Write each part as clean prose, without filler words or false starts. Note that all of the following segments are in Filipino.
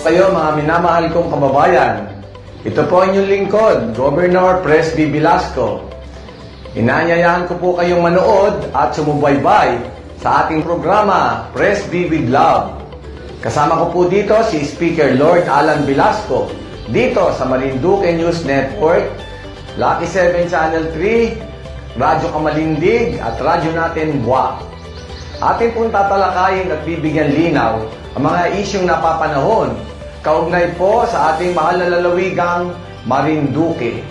kayo mga minamahal kong kababayan? Ito po ang inyong lingkod, Governor Presby Velasco. Inaanyayahan ko po kayong manood at sumubaybay sa ating programa, Presby with Love. Kasama ko po dito si Speaker Lord Alan Velasco, dito sa Marinduque News Network, Lucky 7 Channel 3, Radyo Kamalindig at Radyo Natin Buwak. Atin pong tatalakayin at bibigyan linaw ang mga isyong napapanahon, kaugnay po sa ating mahal na lalawigang Marinduque.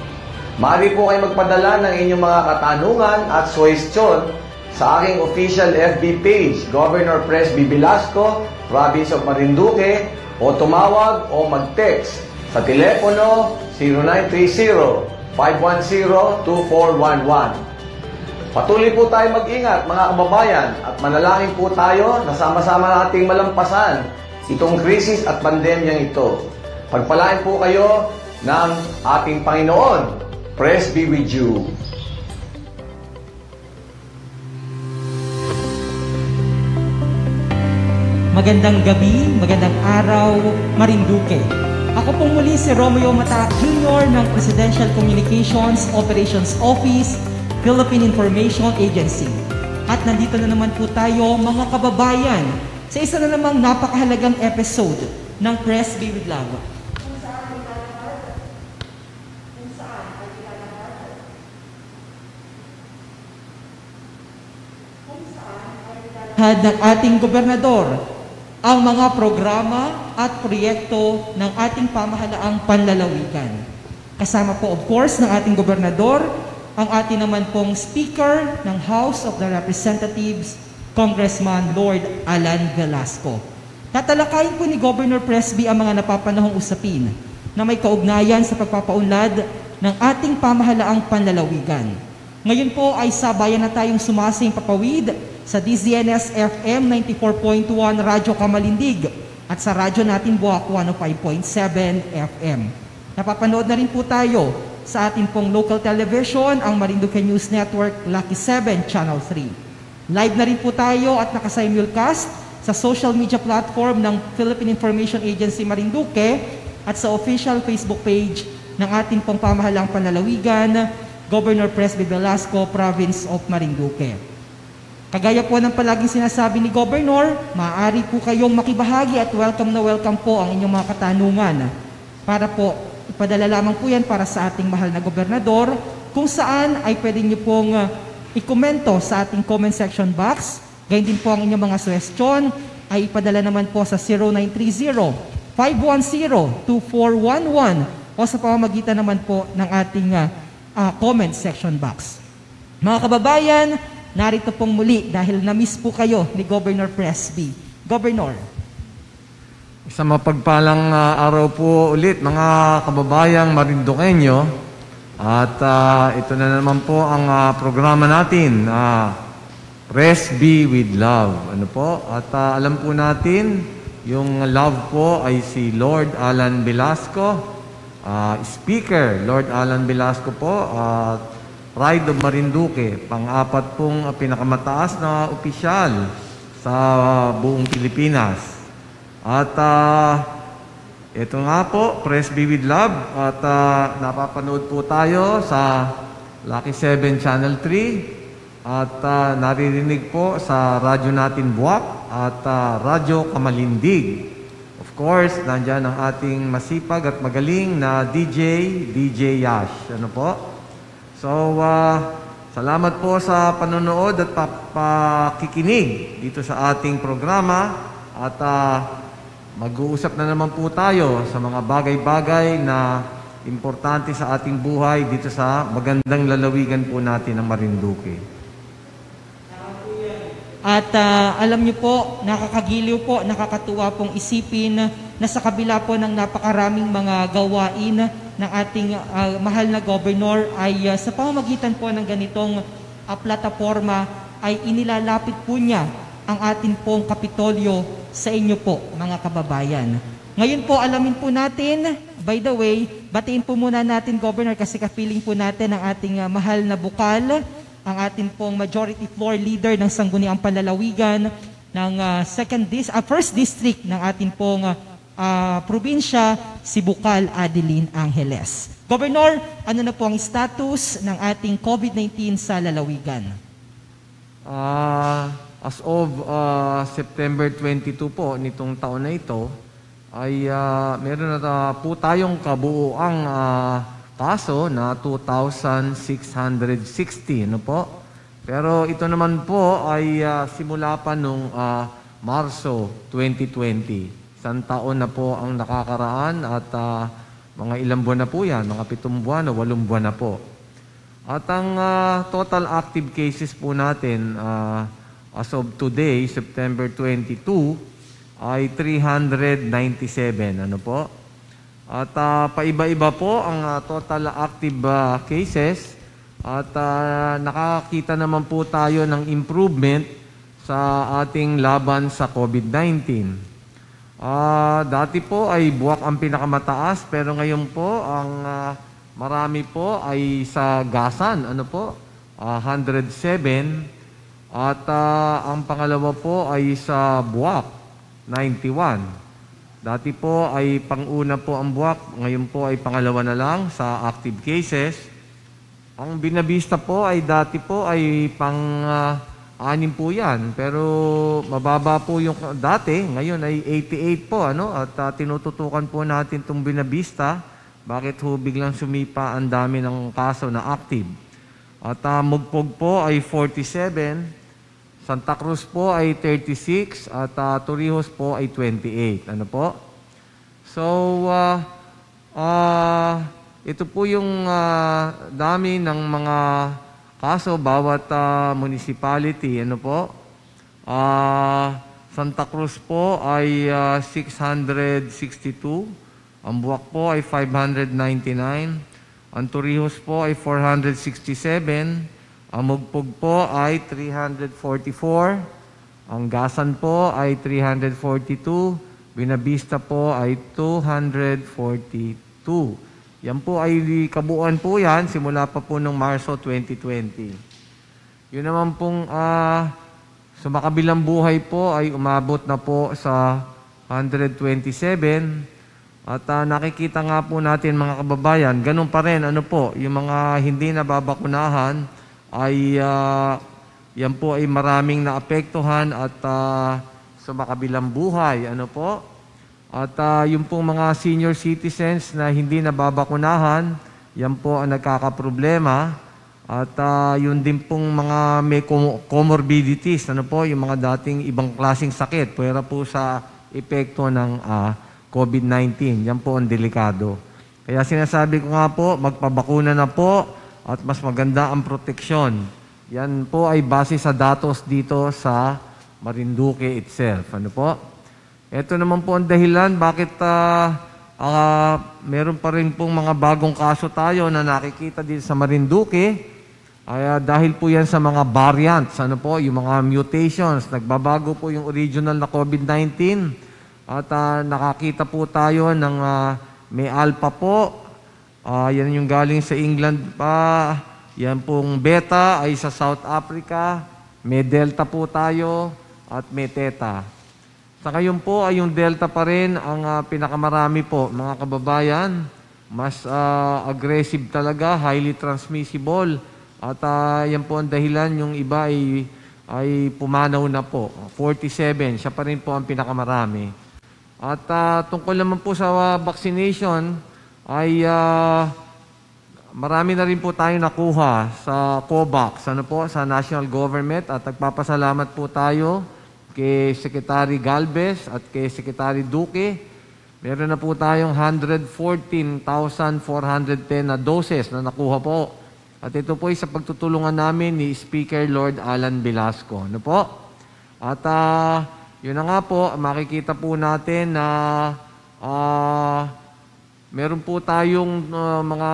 Maaari po kayo magpadala ng inyong mga katanungan at suwestyon sa aking official FB page, Governor Presby Velasco, Province of Marinduque, o tumawag o mag-text sa telepono 0930-510-2411. Patuloy po tayo mag-ingat mga kababayan at manalangin po tayo na sama-sama nating malampasan itong krisis at pandemyang ito. Pagpalain po kayo ng ating Panginoon. Praise be with you. Magandang gabi, magandang araw, Marinduque. Ako pong muli si Romeo Mata Jr. ng Presidential Communications Operations Office, Philippine Information Agency. At nandito na naman po tayo mga kababayan sa isa na namang napakahalagang episode ng Presby with Love. Ng ating gobernador ang mga programa at proyekto ng ating pamahalaang panlalawigan. Kasama po of course ng ating gobernador ang ating naman pong Speaker ng House of the Representatives, Congressman Lord Alan Velasco. Tatalakayin po ni Governor Presby ang mga napapanahong usapin na may kaugnayan sa pagpapaunlad ng ating pamahalaang panlalawigan. Ngayon po ay sabayan na tayong sumasing papawid sa DZNS FM 94.1 Radyo Kamalindig at sa Radyo Natin Buwak 105.7 FM. Napapanood na rin po tayo sa ating pong local television, ang Marinduque News Network, Lucky 7 Channel 3. Live na rin po tayo at nakasimulcast sa social media platform ng Philippine Information Agency Marinduque at sa official Facebook page ng ating pong pamahalang panlalawigan, Governor Presby Velasco, Province of Marinduque. Kagaya po ng palaging sinasabi ni Governor, maaari po kayong makibahagi at welcome na welcome po ang inyong mga katanungan para po ipadala lamang po yan para sa ating mahal na gobernador, kung saan ay pwede niyo pong ikomento sa ating comment section box. Gayun din po ang inyong mga suwestyon ay ipadala naman po sa 0930-510-2411 o sa pamamagitan naman po ng ating comment section box. Mga kababayan, narito pong muli dahil na-miss po kayo ni Governor Presby. Governor. Isang mapagpalang araw po ulit mga kababayang Marinduqueño. At ito na naman po ang programa natin, Presby with Love. Ano po? At alam po natin, yung love po ay si Lord Alan Velasco, Speaker Lord Alan Velasco po, Pride of Marinduque, pang-apat pong pinakamataas na opisyal sa buong Pilipinas. At ito nga po, Presby with Love, at napapanood po tayo sa Lucky 7 Channel 3 at naririnig po sa Radyo Natin Buwak at Radyo Kamalindig. Of course, nandyan ang ating masipag at magaling na DJ Yash. Ano po? So, salamat po sa panonood at pakikinig dito sa ating programa at mag-uusap na naman po tayo sa mga bagay-bagay na importante sa ating buhay dito sa magandang lalawigan po natin ng Marinduque. At alam niyo po, nakakagiliw po, nakakatuwa pong isipin na sa kabila po ng napakaraming mga gawain ng ating mahal na Governor ay sa pamamagitan po ng ganitong plataforma ay inilalapit po niya ang ating pong Kapitolyo sa inyo po, mga kababayan. Ngayon po, alamin po natin, by the way, batiin po muna natin, Governor, kasi kapiling po natin ang ating mahal na bukal, ang ating pong majority floor leader ng Sangguniang Panlalawigan ng first district ng ating pong probinsya, si Bukal Adeline Angeles. Governor, ano na po ang status ng ating COVID-19 sa lalawigan? As of September 22 po, nitong taon na ito, ay meron na po tayong kabuuang kaso na 2,660. Ano po? Pero ito naman po ay simula pa nung Marso 2020. Isang taon na po ang nakakaraan at mga ilang buwan na po yan, mga 7 buwan o 8 buwan na po. At ang total active cases po natin as of today, September 22, ay 397. Ano po? At paiba-iba po ang total active cases at nakakita naman po tayo ng improvement sa ating laban sa COVID-19. Dati po ay buwak ang pinakamataas pero ngayon po ang marami po ay sa gasan. Ano po? 107 at ang pangalawa po ay sa buwak, 91. Dati po ay pang-una po ang buwak, ngayon po ay pangalawa na lang sa active cases. Ang Binabista po ay dati po ay pang-anim po yan, pero mababa po yung dati, ngayon ay 88 po, ano? At tinututukan po natin itong Binabista, bakit ho biglang sumipa ang dami ng kaso na active. At Mugpog po ay 47, Santa Cruz po ay 36 at Torrijos po ay 28. Ano po? So, ito po yung dami ng mga kaso bawat municipality. Ano po? Santa Cruz po ay 662. Ang Buwak po ay 599. Ang Torrijos po ay 467. Ang Mugpog po ay 344. Ang Gasan po ay 342. Binabista po ay 242. Yan po ay kabuuan po yan simula pa po noong Marso 2020. Yun naman pong sumakabilang buhay po ay umabot na po sa 127. At nakikita nga po natin mga kababayan, ganun pa rin, ano po, yung mga hindi nababakunahan ay yan po ay maraming naapektuhan at sumakabilang buhay. Ano po? At yung pong mga senior citizens na hindi nababakunahan, yan po ang nagkakaproblema. At yun din pong mga may comorbidities, ano po, yung mga dating ibang klaseng sakit, pwera po sa epekto ng COVID-19. Yan po ang delikado. Kaya sinasabi ko nga po, magpabakuna na po at mas maganda ang proteksyon. Yan po ay base sa datos dito sa Marinduque itself. Ano po? Ito naman po ang dahilan bakit meron pa rin pong mga bagong kaso tayo na nakikita dito sa Marinduque. Dahil po yan sa mga variants, ano po, yung mga mutations, nagbabago po yung original na COVID-19 at nakakita po tayo ng may alpha po. Yan yung galing sa England pa. Yan pong beta ay sa South Africa. May delta po tayo at may theta. Sa ngayon po ay yung delta pa rin ang pinakamarami po, mga kababayan. Mas aggressive talaga, highly transmissible. At yan po ang dahilan, yung iba ay pumanaw na po. 47, siya pa rin po ang pinakamarami. At tungkol naman po sa vaccination, ay marami na rin po tayo nakuha sa COVAX, ano po, sa national government at nagpapasalamat po tayo kay Secretary Galvez at kay Secretary Duque. Meron na po tayong 114,410 na doses na nakuha po. At ito po ay sa pagtutulungan namin ni Speaker Lord Alan Velasco. Ano po? At yun na nga po, makikita po natin na meron po tayong mga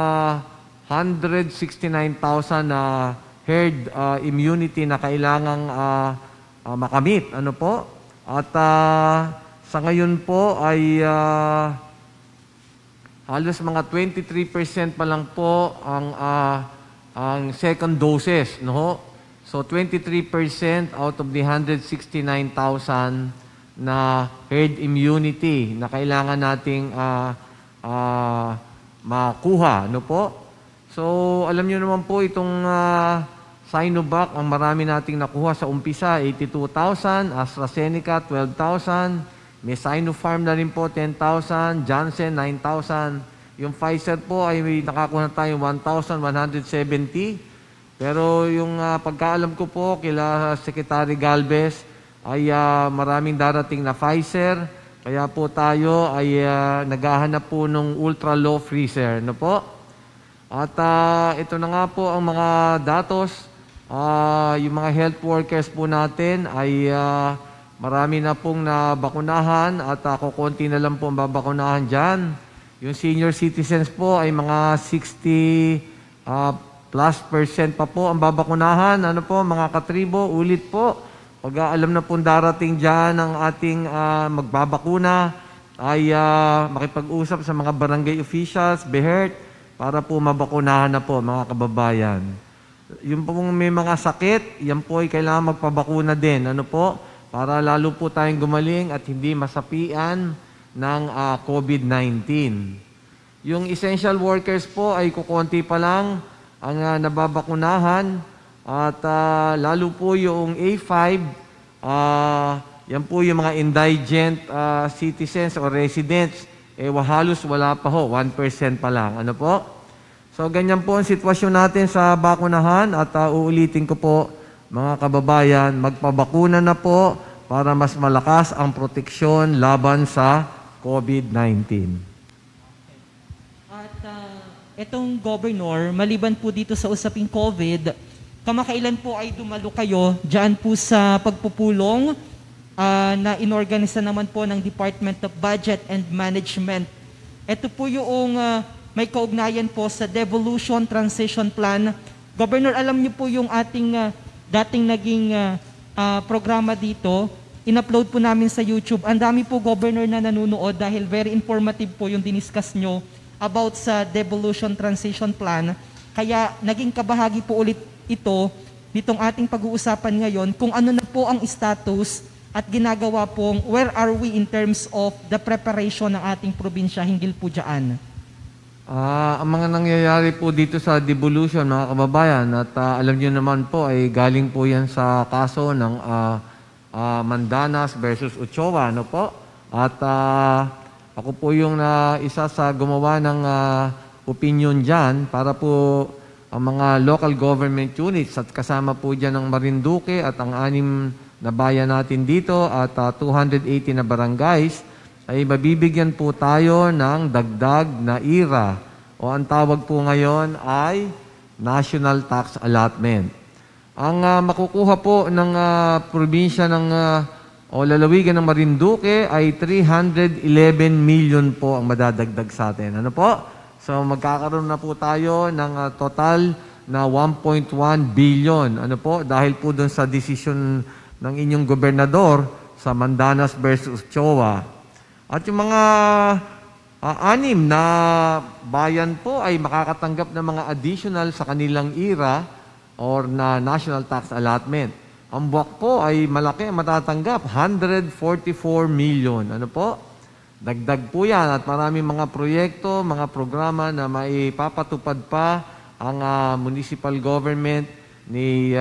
169,000 na herd immunity na kailangang makamit. Ano po? At sa ngayon po ay halos mga 23% pa lang po ang second doses. No? So 23% out of the 169,000 na herd immunity na kailangan nating makuha, no po? So, alam niyo naman po itong Sinovac, ang marami nating nakuha sa umpisa, 82,000, AstraZeneca, 12,000, may Sinopharm na rin po, 10,000, Janssen, 9,000. Yung Pfizer po ay may nakakuha na tayo 1,170. Pero yung pagkaalam ko po kila Secretary Galvez ay maraming darating na Pfizer. Kaya po tayo ay naghahanap po ng ultra-low freezer. No po? At ito na nga po ang mga datos. Yung mga health workers po natin ay marami na pong nabakunahan at kukunti na lang po ang babakunahan dyan. Yung senior citizens po ay mga 60 plus % pa po ang babakunahan. Ano po, mga katribo, ulit po. Pag alam na pong darating dyan ang ating magbabakuna, ay makipag-usap sa mga barangay officials, BEHERT, para po mabakunahan na po, mga kababayan. Yung pong may mga sakit, yan po ay kailangan magpabakuna din. Ano po? Para lalo po tayong gumaling at hindi masapian ng COVID-19. Yung essential workers po ay kukunti pa lang ang nababakunahan at lalo po yung A5, yan po yung mga indigent citizens or residents, halos wala pa ho, 1% pa lang. Ano po? So, ganyan po ang sitwasyon natin sa bakunahan at uulitin ko po, mga kababayan, magpabakuna na po para mas malakas ang proteksyon laban sa COVID-19. At itong governor, maliban po dito sa usaping COVID, kamakailan po ay dumalo kayo dyan po sa pagpupulong na inorganisa naman po ng Department of Budget and Management. Ito po yung may kaugnayan po sa Devolution Transition Plan. Governor, alam niyo po yung ating dating naging programa dito. In-upload po namin sa YouTube. Ang dami po, Governor, na nanonood dahil very informative po yung diniscuss nyo about sa Devolution Transition Plan. Kaya naging kabahagi po ulit ito nitong ating pag-uusapan ngayon kung ano na po ang status at ginagawa pong where are we in terms of the preparation ng ating probinsya hinggil po dyan. Ang mga nangyayari po dito sa devolution, mga kababayan, at alam niyo naman po ay galing po yan sa kaso ng Mandanas versus Ochoa, no po? At ako po yung isa sa gumawa ng opinion dyan para po ang mga local government units at kasama po dyan ang Marinduque at ang 6 na bayan natin dito at 280 na barangays ay mabibigyan po tayo ng dagdag na IRA o ang tawag po ngayon ay National Tax Allotment. Ang makukuha po ng probinsya ng o lalawigan ng Marinduque ay 311 million po ang madadagdag sa atin. Ano po? So magkakaroon na po tayo ng total na 1.1 billion. Ano po? Dahil po doon sa desisyon ng inyong gobernador sa Mandanas versus Ochoa. At yung mga 6 na bayan po ay makakatanggap ng mga additional sa kanilang IRA or na National Tax Allotment. Ang buwak po ay malaki, matatanggap, 144 million. Ano po? Dagdag po yan at maraming mga proyekto, mga programa na maipapatupad pa ang municipal government ni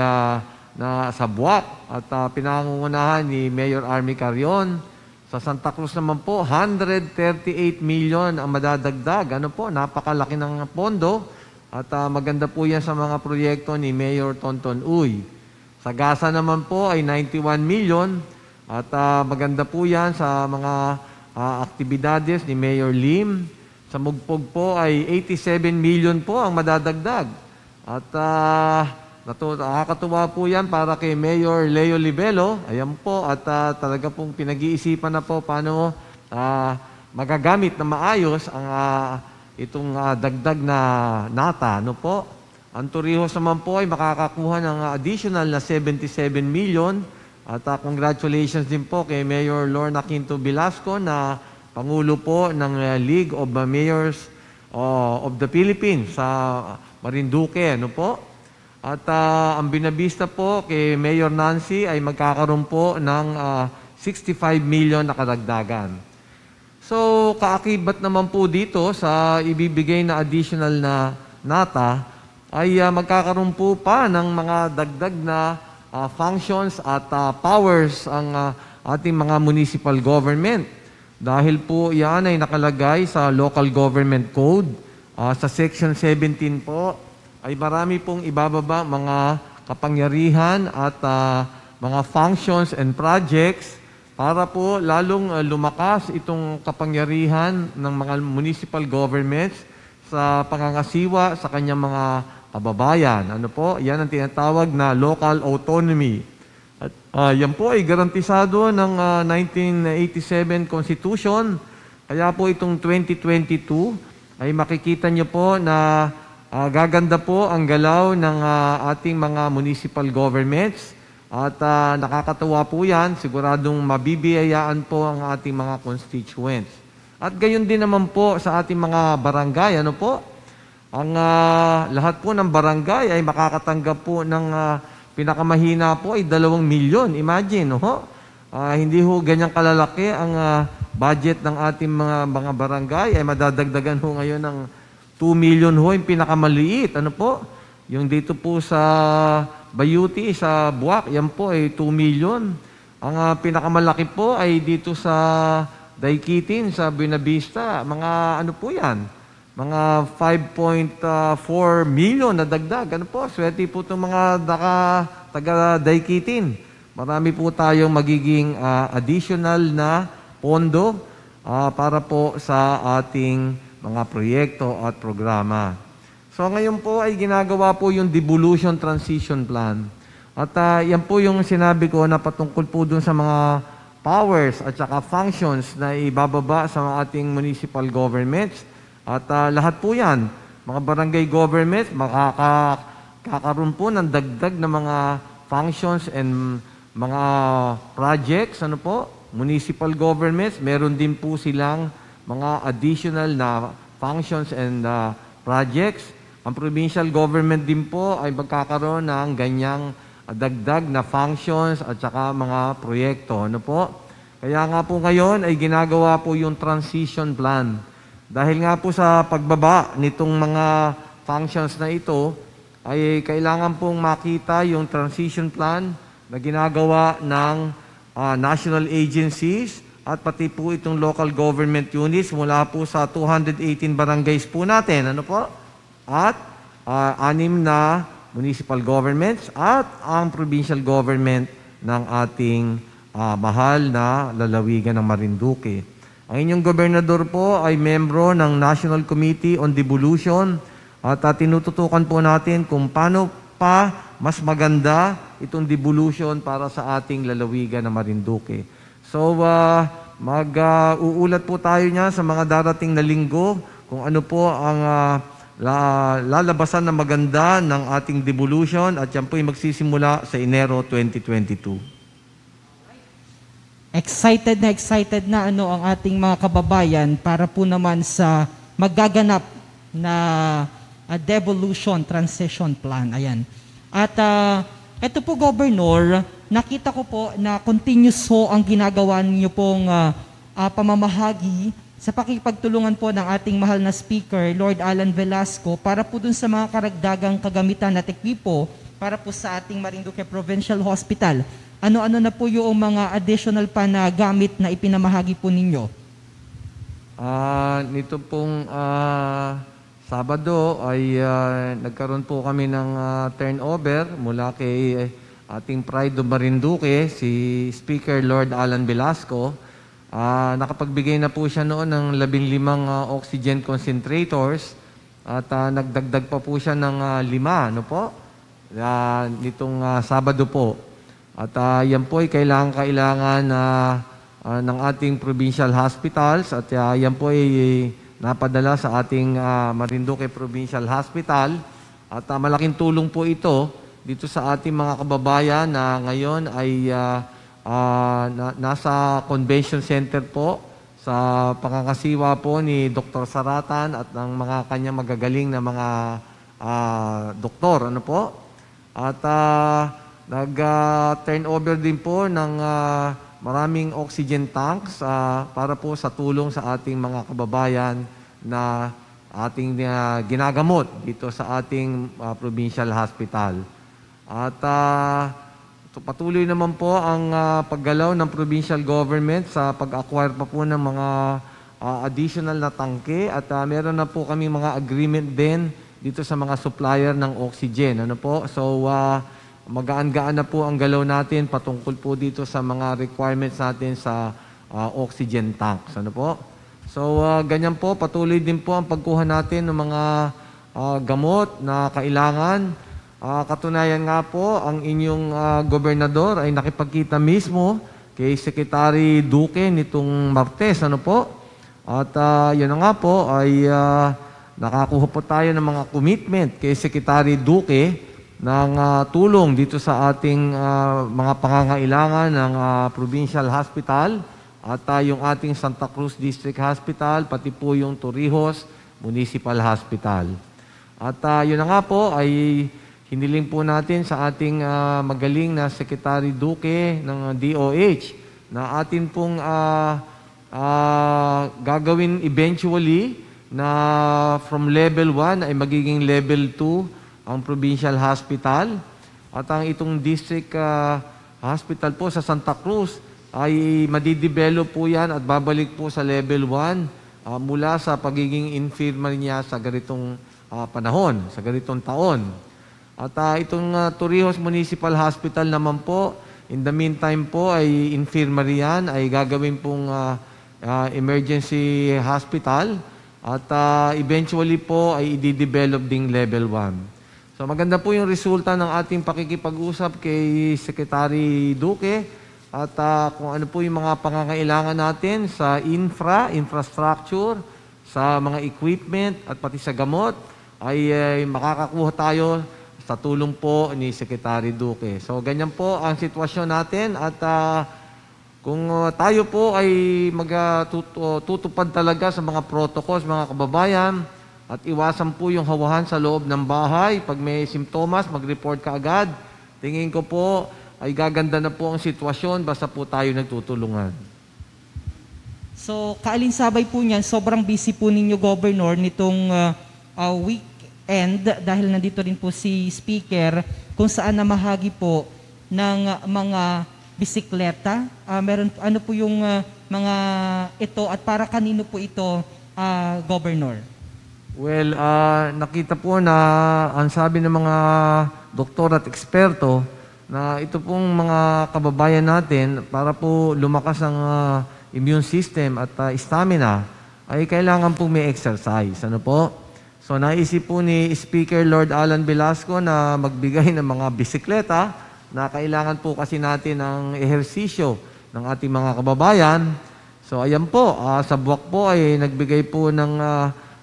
na sa buwak at pinangungunahan ni Mayor Army Carrion. Sa Santa Cruz naman po, 138 million ang madadagdag. Ano po? Napakalaki ng pondo at maganda po yan sa mga proyekto ni Mayor Tonton Uy. Sa Gasa naman po ay 91 million at maganda po yan sa mga aktibidades ni Mayor Lim. Sa Mugpog po ay 87 million po ang madadagdag. At nakakatuwa po yan para kay Mayor Leo Libelo. Ayan po, at talaga pong pinag-iisipan na po paano magagamit na maayos ang itong dagdag na nata. No po? Ang Torrijos naman po ay makakakuha ng additional na 77 million. At congratulations din po kay Mayor Lorna Quinto Velasco na Pangulo po ng League of Mayors of the Philippines sa Marinduque. No po? At ang binabista po kay Mayor Nancy ay magkakaroon po ng 65 million na kadagdagan. So, kaakibat naman po dito sa ibibigay na additional na nata ay magkakaroon po pa ng mga dagdag na functions at powers ang ating mga municipal government. Dahil po yan ay nakalagay sa Local Government Code. Sa Section 17 po ay marami pong ibababa mga kapangyarihan at mga functions and projects para po lalong lumakas itong kapangyarihan ng mga municipal governments sa pangangasiwa sa kanyang mga kababayan. Ano po? Yan ang tinatawag na local autonomy. At yan po ay garantisado ng 1987 Constitution. Kaya po itong 2022 ay makikita niyo po na gaganda po ang galaw ng ating mga municipal governments. At nakakatuwa po yan, siguradong mabibiyayaan po ang ating mga constituents. At gayon din naman po sa ating mga barangay, ano po? Ang lahat po ng barangay ay makakatanggap po ng pinakamahina po ay 2 milyon. Imagine, ho? Hindi ho ganyang kalalaki ang budget ng ating mga barangay ay madadagdagan ho ngayon ng 2 million ho yung pinakamaliit. Ano po? Yung dito po sa Bayuti, sa Buwak, yan po ay 2 million. Ang pinakamalaki po ay dito sa Daikitin, sa Buenavista. Mga ano po yan? Mga 5.4 million na dagdag. Ano po? Swerte po itong mga taga Daikitin. Marami po tayong magiging additional na pondo para po sa ating mga proyekto at programa. So ngayon po ay ginagawa po yung devolution transition plan. At yan po yung sinabi ko na patungkol po dun sa mga powers at saka functions na ibababa sa ating municipal governments. At lahat po yan, mga barangay governments, makakaroon po ng dagdag na mga functions and mga projects. Ano po? Municipal governments, meron din po silang mga additional na functions and projects. Ang provincial government din po ay magkakaroon ng ganyang dagdag na functions at saka mga proyekto. Ano po? Kaya nga po ngayon ay ginagawa po yung transition plan. Dahil nga po sa pagbaba nitong mga functions na ito, ay kailangan pong makita yung transition plan na ginagawa ng national agencies at pati po itong local government units mula po sa 218 barangays po natin. Ano po? At 6 na municipal governments at ang provincial government ng ating mahal na lalawigan ng Marinduque. Ang inyong gobernador po ay membro ng National Committee on Devolution at tinututukan po natin kung paano pa mas maganda itong devolution para sa ating lalawigan ng Marinduque. So, mag-uulat po tayo niya sa mga darating na linggo kung ano po ang lalabasan na maganda ng ating devolution at yan po ay magsisimula sa Enero 2022. Excited na ang ating mga kababayan para po naman sa magaganap na devolution transition plan. Ayan. At ito po, Governor, nakita ko po na continuous ho ang ginagawa niyo pong pamamahagi sa pakipagtulungan po ng ating mahal na Speaker, Lord Alan Velasco, para po dun sa mga karagdagang kagamitan at ekwipo para po sa ating Marinduque Provincial Hospital. Ano-ano na po yung mga additional pa na gamit na ipinamahagi po ninyo? Nito pong Sabado ay nagkaroon po kami ng turnover mula kay ating Pride of Marinduque, si Speaker Lord Alan Velasco. Nakapagbigay na po siya noon ng 15 oxygen concentrators at nagdagdag pa po siya ng 5, ano po? Nitong Sabado po. At yan po ay kailangan ng ating provincial hospitals at yan po ay napadala sa ating Marinduque Provincial Hospital. At malaking tulong po ito dito sa ating mga kababayan na ngayon ay nasa convention center po sa pangangasiwa po ni Dr. Saratan at ng mga kanyang magagaling na mga doktor. Ano po? At nag-turnover din po ng maraming oxygen tanks para po sa tulong sa ating mga kababayan na ating ginagamot dito sa ating provincial hospital. At patuloy naman po ang paggalaw ng provincial government sa pag-acquire pa po ng mga additional na tangke at meron na po kami mga agreement din dito sa mga supplier ng oxygen. Ano po? So, magaan-gaan na po ang galaw natin patungkol po dito sa mga requirements natin sa oxygen tanks. Ano po? So, ganyan po, patuloy din po ang pagkuha natin ng mga gamot na kailangan. Katunayan nga po, ang inyong gobernador ay nakipagkita mismo kay Secretary Duque nitong Martes. Ano po? At yun na nga po ay nakakuha po tayo ng mga commitment kay Secretary Duque ng tulong dito sa ating mga pangangailangan ng provincial hospital at yung ating Santa Cruz District Hospital, pati po yung Torrijos Municipal Hospital. At yun na nga po ay hiniling po natin sa ating magaling na Secretary Duque ng DOH na atin pong gagawin eventually na from level 1 ay magiging level 2 ang provincial hospital at ang itong district hospital po sa Santa Cruz ay madidevelop po yan at babalik po sa level 1 mula sa pagiging infirmary niya sa ganitong panahon, sa ganitong taon. At itong Torrijos Municipal Hospital naman po, in the meantime po ay infirmary yan, ay gagawin pong emergency hospital at eventually po ay i-develop ding level 1. So maganda po yung resulta ng ating pakikipag-usap kay Secretary Duque at kung ano po yung mga pangangailangan natin sa infrastructure, sa mga equipment at pati sa gamot ay makakakuha tayo sa tulong po ni Secretary Duque. So ganyan po ang sitwasyon natin at kung tayo po ay tutupad talaga sa mga protocols, mga kababayan, at iwasan po yung hawahan sa loob ng bahay. Pag may simptomas, mag-report ka agad. Tingin ko po ay gaganda na po ang sitwasyon basta po tayo nagtutulungan. So, kaalinsabay po niyan, sobrang busy po ninyo, Governor, nitong weekend dahil nandito rin po si Speaker kung saan namahagi po ng mga bisikleta. Meron, ano po yung mga ito at para kanino po ito, Governor? Well, nakita po na ang sabi ng mga doktor at eksperto na ito pong mga kababayan natin para po lumakas ang immune system at stamina ay kailangan po may exercise. Ano po? So naisip po ni Speaker Lord Alan Velasco na magbigay ng mga bisikleta na kailangan po kasi natin ng ehersisyo ng ating mga kababayan. So ayan po, sa Buwak po ay nagbigay po ng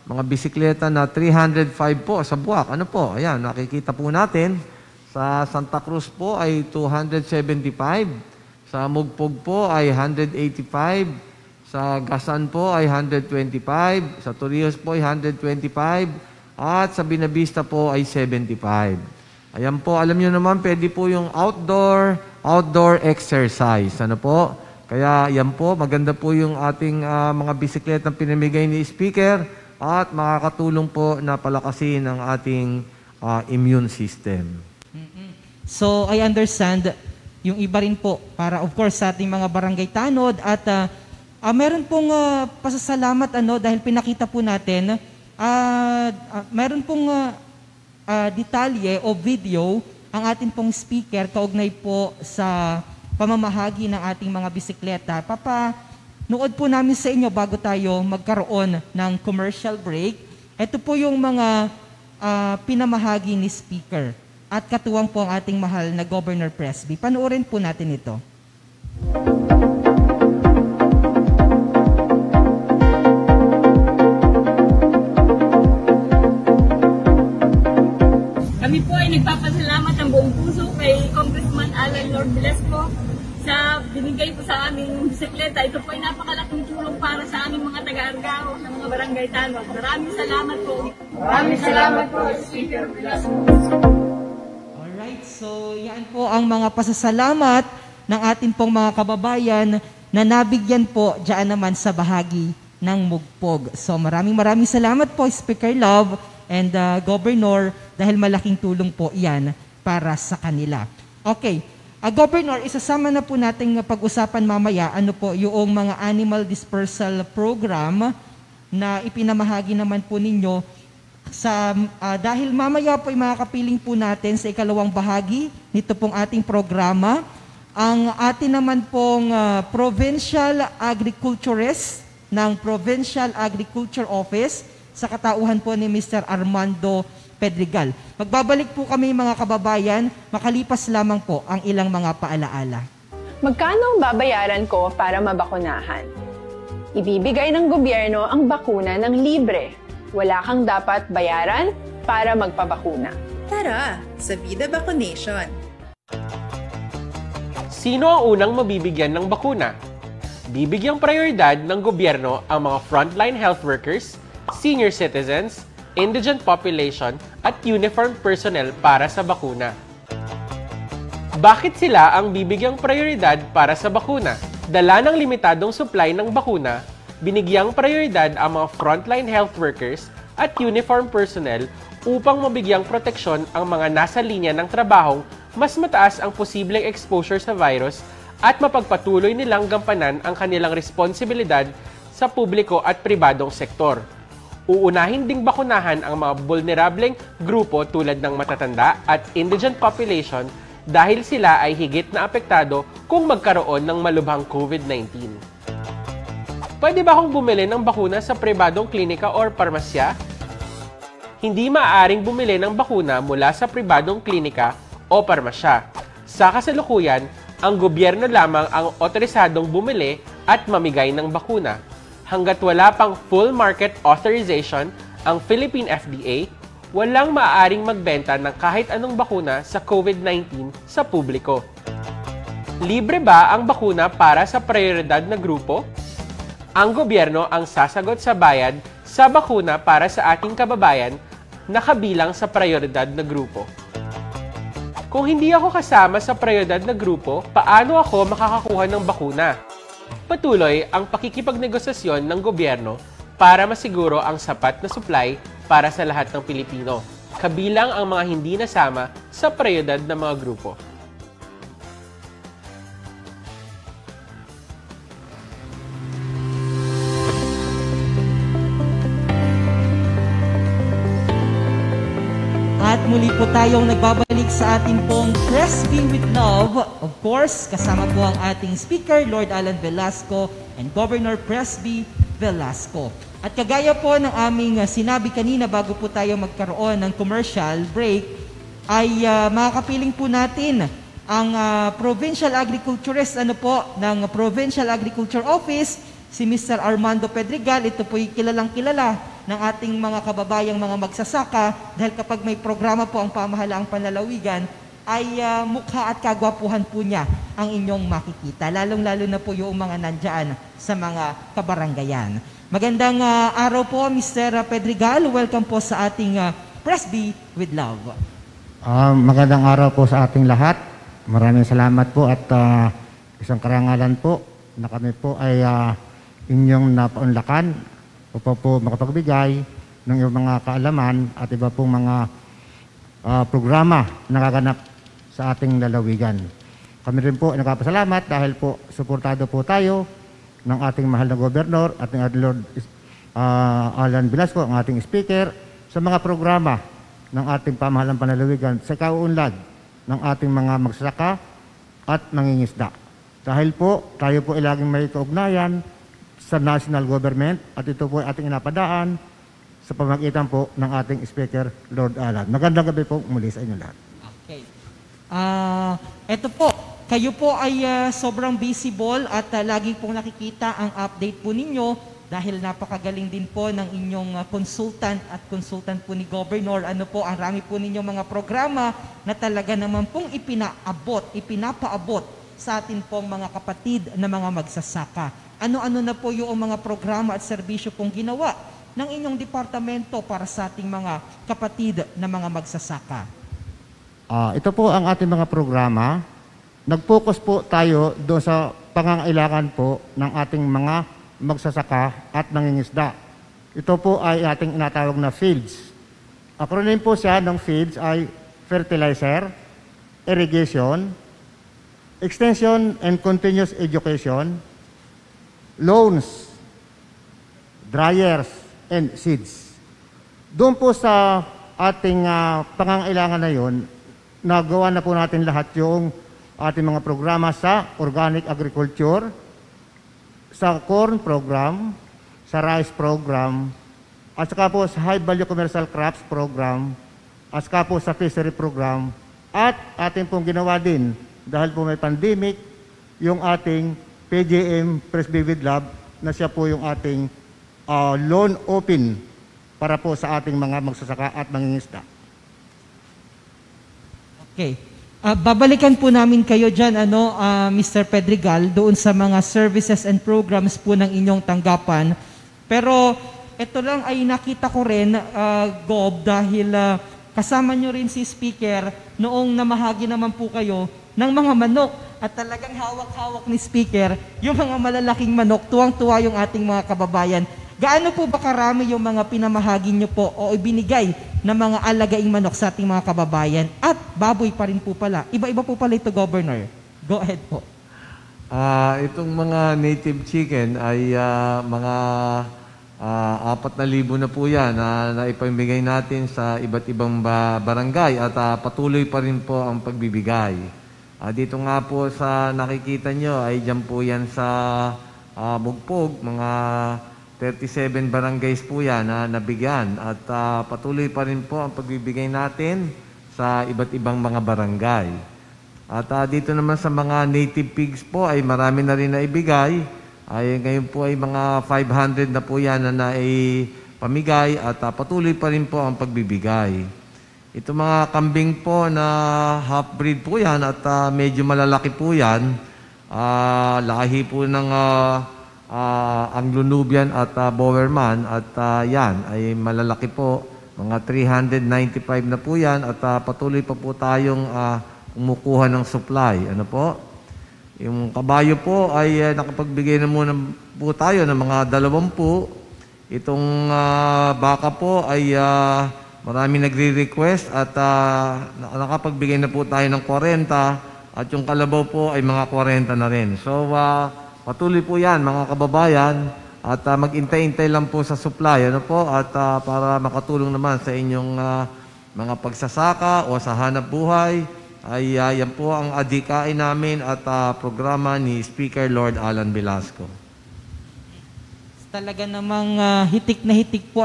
mga bisikleta na 305 po sa Buwak. Ano po? Ayan, nakikita po natin. Sa Santa Cruz po ay 275. Sa Mugpog po ay 185. Sa Gasan po ay 125. Sa Torrijos po ay 125. At sa Binavista po ay 75. Ayan po, alam nyo naman, pwede po yung outdoor exercise. Ano po? Kaya yan po, maganda po yung ating mga bisikleta na pinamigay ni Speaker at makakatulong po na palakasin ang ating immune system. So, I understand yung iba rin po para of course sa ating mga barangay tanod at meron pong pasasalamat dahil pinakita po natin meron pong detalye o video ang ating pong speaker kaugnay po sa pamamahagi ng ating mga bisikleta. Nood po namin sa inyo bago tayo magkaroon ng commercial break. Ito po yung mga pinamahagi ni Speaker at katuwang po ang ating mahal na Governor Presby. Panoorin po natin ito. Kami po ay nagpapasalamat ng buong puso kay Congressman Alan Lord Velasco sa binigay po sa aming bisikleta. Ito po ay napakalaking tulong para sa aming mga taga-Argao ng mga barangay tanod. Maraming salamat po. Maraming salamat po, Speaker Velasco. Alright, so yan po ang mga pasasalamat ng atin pong mga kababayan na nabigyan po dyan naman sa bahagi ng Mugpog. So maraming salamat po, Speaker Love and Governor, dahil malaking tulong po yan para sa kanila. Okay, Governor, isasama na po natin pag-usapan mamaya ano po yung mga animal dispersal program na ipinamahagi naman po ninyo sa dahil mamaya po ay makakapiling po natin sa ikalawang bahagi nito pong ating programa ang atin naman pong provincial agriculturist ng Provincial Agriculture Office sa katauhan po ni Mr. Armando Pedregal. Magbabalik po kami mga kababayan, makalipas lamang po ang ilang mga paalaala. Magkano ang babayaran ko para mabakunahan? Ibibigay ng gobyerno ang bakuna ng libre. Wala kang dapat bayaran para magpabakuna. Tara, sa Vida Vacunation! Sino ang unang mabibigyan ng bakuna? Bibigyang prioridad ng gobyerno ang mga frontline health workers, senior citizens, indigent population at uniformed personnel para sa bakuna. Bakit sila ang bibigyang prioridad para sa bakuna? Dala ng limitadong supply ng bakuna, binigyang prioridad ang mga frontline health workers at uniformed personnel upang mabigyang proteksyon ang mga nasa linya ng trabahong mas mataas ang posibleng exposure sa virus at mapagpatuloy nilang gampanan ang kanilang responsibilidad sa publiko at pribadong sektor. Uunahin ding bakunahan ang mga vulnerableng grupo tulad ng matatanda at indigent population dahil sila ay higit na apektado kung magkaroon ng malubhang COVID-19. Pwede ba akong bumili ng bakuna sa pribadong klinika or parmasya? Hindi maaaring bumili ng bakuna mula sa pribadong klinika o parmasya. Sa kasalukuyan, ang gobyerno lamang ang otorisadong bumili at mamigay ng bakuna. Hanggat wala pang full market authorization ang Philippine FDA, walang maaaring magbenta ng kahit anong bakuna sa COVID-19 sa publiko. Libre ba ang bakuna para sa prioridad na grupo? Ang gobyerno ang sasagot sa bayad sa bakuna para sa ating kababayan na kabilang sa prioridad na grupo. Kung hindi ako kasama sa prioridad na grupo, paano ako makakakuha ng bakuna? Patuloy ang pakikipagnegosasyon ng gobyerno para masiguro ang sapat na supply para sa lahat ng Pilipino, kabilang ang mga hindi nasama sa prioridad na mga grupo. At muli po tayong nagbabalik sa ating pong Presby with Love. Of course, kasama po ang ating speaker, Lord Alan Velasco and Governor Presby Velasco. At kagaya po ng aming sinabi kanina bago po tayo magkaroon ng commercial break, ay makakapiling po natin ang Provincial Agriculturist ng Provincial Agriculture Office, si Mr. Armando Pedregal. Ito po'y kilalang kilala ng ating mga kababayang mga magsasaka dahil kapag may programa po ang pamahalaang panlalawigan, ay mukha at kagwapuhan po niya ang inyong makikita. Lalong-lalo na po yung mga nandyan sa mga kabaranggayan. Magandang araw po, Mr. Pedregal. Welcome po sa ating Presby with Love. Magandang araw po sa ating lahat. Maraming salamat po at isang karangalan po na kami po ay inyong napaunlakan upang po makapagbigay ng iyong mga kaalaman at iba pong mga programa na nagaganap sa ating lalawigan. Kami rin po nagpapasalamat dahil po suportado po tayo ng ating mahal na gobernador, ating Lord Alan Velasco, ang ating speaker, sa mga programa ng ating pamahalang panlalawigan sa kauunlad ng ating mga magsasaka at mangingisda. Dahil po, tayo po ay laging may kaugnayan sa national government at ito po ay ating inapadaan sa pamagitan po ng ating speaker, Lord Alan. Magandang gabi po muli sa inyo lahat. Okay. Ito po, kayo po ay sobrang visible at lagi pong nakikita ang update po ninyo dahil napakagaling din po ng inyong consultant at consultant po ni Governor. Ang rami po ninyong mga programa na talaga naman pong ipinapaabot sa atin pong mga kapatid na mga magsasaka. Ano-ano na po yung mga programa at serbisyo pong ginawa ng inyong departamento para sa ating mga kapatid na mga magsasaka? Ito po ang ating mga programa nag-focus po tayo doon sa pangangailangan po ng ating mga magsasaka at nangingisda. Ito po ay ating inatawag na fields. Acronym po siya ng fields ay fertilizer, irrigation, extension and continuous education, loans, dryers, and seeds. Doon po sa ating pangangailangan na yun, nagawa na po natin lahat yung ating mga programa sa organic agriculture, sa corn program, sa rice program, at saka po sa high value commercial crops program, at saka po sa fishery program, at ating pong ginawa din, dahil po may pandemic, yung ating PGM Press Vivid Lab, na siya po yung ating loan open para po sa ating mga magsasaka at mangingisda. Okay. Babalikan po namin kayo dyan, Mr. Pedregal, doon sa mga services and programs po ng inyong tanggapan. Pero ito lang ay nakita ko rin, Gob, dahil kasama nyo rin si Speaker noong namahagi naman po kayo ng mga manok. At talagang hawak-hawak ni Speaker yung mga malalaking manok. Tuwang-tuwa yung ating mga kababayan. Gaano po ba karami yung mga pinamahagi nyo po o ibinigay na mga alagaing manok sa ating mga kababayan? At baboy pa rin po pala. Iba-iba po pala ito, Governor. Go ahead po. Itong mga native chicken ay mga 4,000 na po yan na ipamigay natin sa iba't ibang barangay at patuloy pa rin po ang pagbibigay. Dito nga po sa nakikita nyo ay dyan po yan sa Mugpog, mga 37 barangays po yan na nabigyan at patuloy pa rin po ang pagbibigay natin sa iba't ibang mga barangay. At dito naman sa mga native pigs po ay marami na rin naibigay. Ay ngayon po ay mga 500 na po yan na naipamigay at patuloy pa rin po ang pagbibigay. Ito mga kambing po na half-breed po yan at medyo malalaki po yan. Lahi po ng Anglo-Nubian at Bowerman at yan ay malalaki po. Mga 395 na po yan at patuloy pa po tayong kumukuha ng supply. Ano po? Yung kabayo po ay nakapagbigay na muna po tayo ng mga 20. Itong baka po ay marami nagre-request at nakapagbigay na po tayo ng 40 at yung kalabaw po ay mga 40 na rin. So patuloy po yan mga kababayan at mag-intay-intay lang po sa supply ano po at para makatulong naman sa inyong mga pagsasaka o sa hanap buhay ay yan po ang adhikain namin at programa ni Speaker Lord Alan Velasco. Talaga namang hitik na hitik po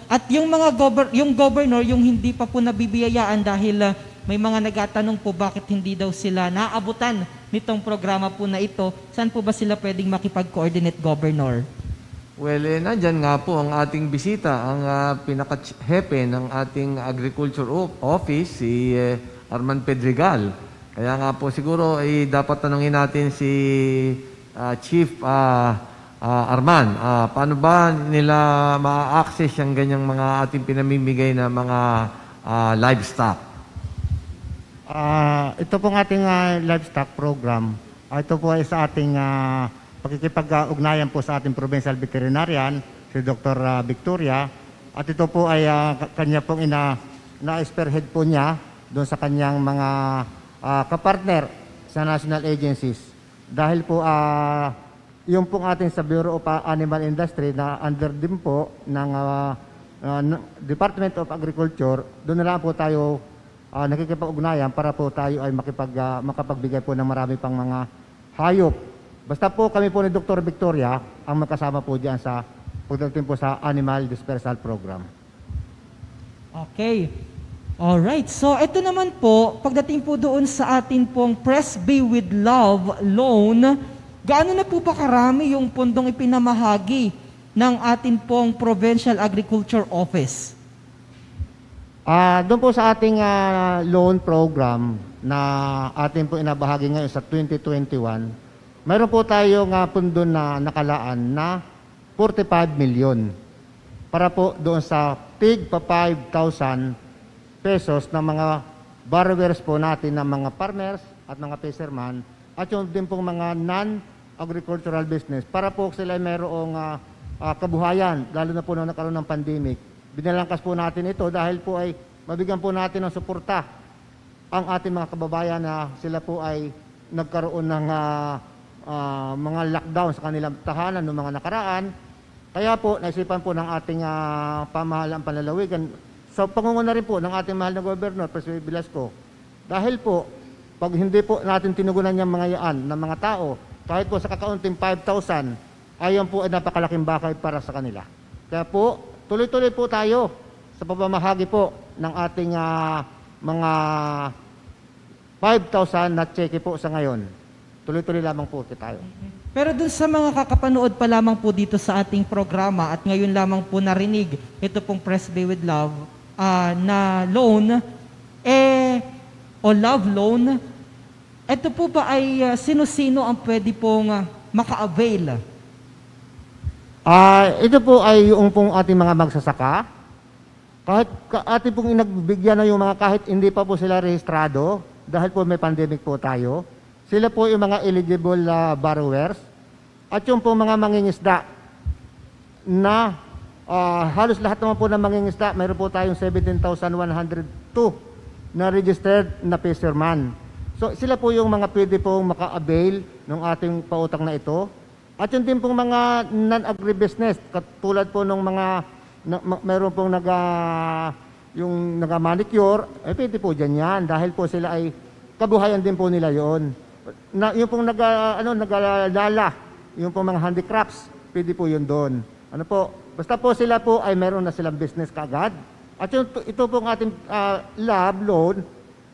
At yung mga yung governor, yung hindi pa po nabibiyayaan dahil may mga nagatanong po bakit hindi daw sila naabutan nitong programa po na ito. Saan po ba sila pwedeng makipag-coordinate, Governor? Well, nandyan nga po ang ating bisita, ang pinaka-hepe ng ating Agriculture Office, si Arman Pedregal. Kaya nga po siguro ay dapat tanungin natin si Chief Arman, paano ba nila ma-access yung ganyang mga ating pinamimigay na mga livestock? Ito pong ating livestock program, ito po ay sa ating pakikipag-ugnayan po sa ating provincial veterinarian, si Dr. Victoria. At ito po ay kanya pong na-spearhead po niya doon sa kanyang mga kapartner sa national agencies. Dahil po yung pong ating sa Bureau of Animal Industry na under din po ng Department of Agriculture, doon na lang po tayo nakikipag-ugnayan para po tayo ay makapagbigay po ng marami pang mga hayop. Basta po kami po ni Dr. Victoria ang magkasama po diyan sa pagdating po sa Animal Dispersal Program. Okay. Alright. So ito naman po, pagdating po doon sa atin pong Press Be With Love loan, gaano na po ba karami yung pundong ipinamahagi ng atin pong Provincial Agriculture Office? Doon po sa ating loan program na atin po inabahagi ngayon sa 2021, mayroon po tayong pundo na nakalaan na 45 million para po doon sa tig pa 5,000 pesos na mga borrowers po natin ng mga farmers at mga fisherman at yung din pong mga non-agricultural business para po sila ay mayroong kabuhayan, lalo na po nung nagkaroon ng pandemic. Binalangkas po natin ito dahil po ay mabigyan po natin ng suporta ang ating mga kababayan na sila po ay nagkaroon ng mga lockdown sa kanilang tahanan noong mga nakaraan. Kaya po, naisipan po ng ating pamahalaan panlalawigan sa pangunguna rin po ng ating mahal na Gobernador, Presidente Velasco. Dahil po, pag hindi po natin tinugunan yung mga yan ng mga tao, kahit po sa kakaunting 5,000, ayan po ay napakalaking bakay para sa kanila. Kaya po, tuloy-tuloy po tayo sa pamamahagi po ng ating mga 5,000 na cheque po sa ngayon. Tuloy-tuloy lamang po tayo. Pero dun sa mga kakapanood pa lamang po dito sa ating programa at ngayon lamang po narinig ito pong Press Day with Love na loan, o love loan, ito po ba ay sino-sino ang pwede pong maka-avail? Ito po ay yung pong ating mga magsasaka. Kahit ating pong inagbigyan na yung mga kahit hindi pa po sila rehistrado dahil po may pandemic po tayo. Sila po yung mga eligible borrowers at yung po mga mangingisda na halos lahat naman po ng mangingisda, mayroon po tayong 17,102 na registered na fisherman. So sila po yung mga pwede pong maka-avail ng ating pautang na ito. At yung din pong mga non-agribusiness, katulad po ng mga mayroon pong yung naga-manicure, pwede po dyan yan dahil po sila ay kabuhayan din po nila yon. Yung pong nag-alala, yung pong mga handicrafts, pwede po yun doon. Ano po, basta po sila po ay meron na silang business kaagad. At ito pong ating lab loan,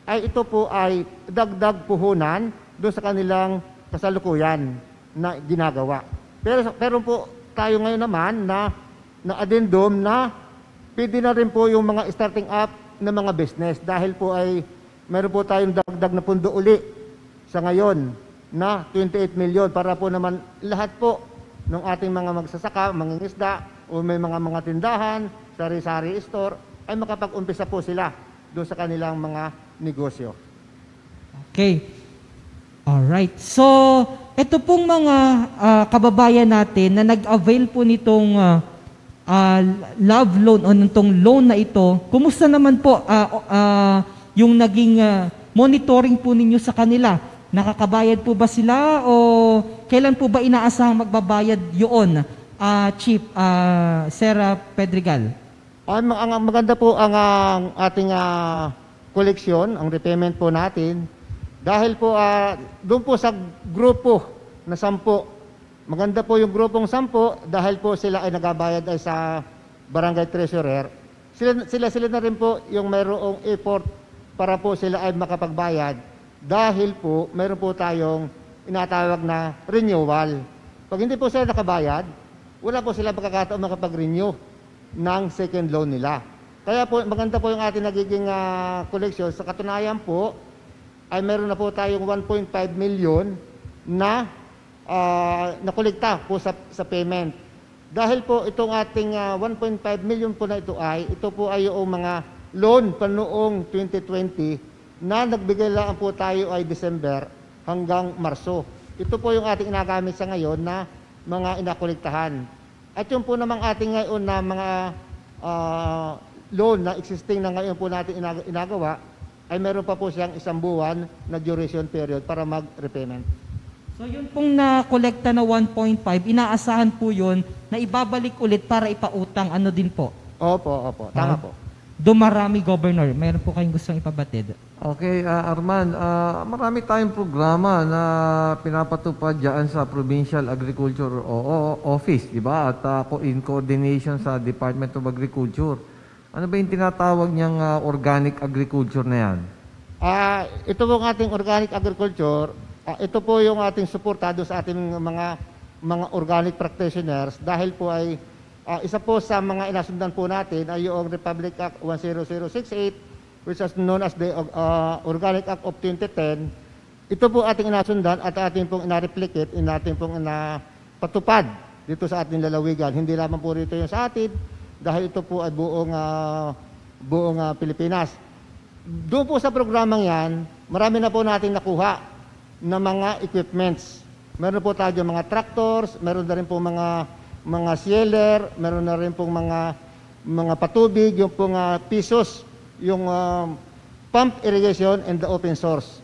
ay ito po ay dagdag puhunan doon sa kanilang kasalukuyan na ginagawa. Pero po tayo ngayon naman na addendum na pwede na rin po yung mga starting up na mga business dahil po ay meron po tayong dagdag na pundo uli sa ngayon na 28 million para po naman lahat po ng ating mga magsasaka, mangingisda o may mga tindahan, sari-sari store ay makapag-umpisa po sila doon sa kanilang mga negosyo. Okay. Alright. So, ito pong mga kababayan natin na nag-avail po nitong love loan o nitong loan na ito, kumusta naman po yung naging monitoring po ninyo sa kanila? Nakakabayad po ba sila o kailan po ba inaasahang magbabayad yun, Chief Sarah Pedregal? Ang maganda po ang ating koleksyon, ang repayment po natin. Dahil po doon po sa grupo na 10, maganda po yung grupong 10 dahil po sila ay nagabayad ay sa barangay treasurer. Sila na rin po yung mayroong effort para po sila ay makapagbayad dahil po mayroon po tayong inatawag na renewal. Pag hindi po sila nakabayad, wala po sila pagkakataon makapag-renew ng second loan nila. Kaya po maganda po yung ating nagiging koleksyon. Sa katunayan po, ay meron na po tayong 1.5 million na nakolekta po sa payment. Dahil po itong ating 1.5 million po na ito po ay yung mga loan pa noong 2020 na nagbigay lang po tayo ay December hanggang Marso. Ito po yung ating inagamit sa ngayon na mga inakolektahan. At yung po namang ating ngayon na mga loan na existing na ngayon po natin inagawa, ay meron pa po siyang 1 buwan na duration period para mag-repayment. So yun pong na-kolekta na 1.5, inaasahan po yun na ibabalik ulit para ipautang ano din po? Opo. Tama po. Dumarami, Governor. Meron po kayong gustong ipabatid? Okay, Arman, marami tayong programa na pinapatupad dyan sa Provincial Agriculture Office, di ba? At in coordination sa Department of Agriculture. Ano ba yung tinatawag niyang organic agriculture na yan? Ito po ang ating organic agriculture. Ito po yung ating suportado sa ating mga organic practitioners dahil po ay isa po sa mga inasundan po natin ay yung Republic Act 10068 which is known as the Organic Act of 2010. Ito po ating inasundan at ating pong inareplicate, ating pong patupad dito sa ating lalawigan. Hindi lamang po rito yung sa atin dahil ito po ay buong Pilipinas. Doon po sa programang yan, marami na po natin nakuha na mga equipments. Meron po tayo mga tractors, meron na rin po mga sealer, meron na rin po mga patubig, yung pong pisos, yung pump irrigation and the open source.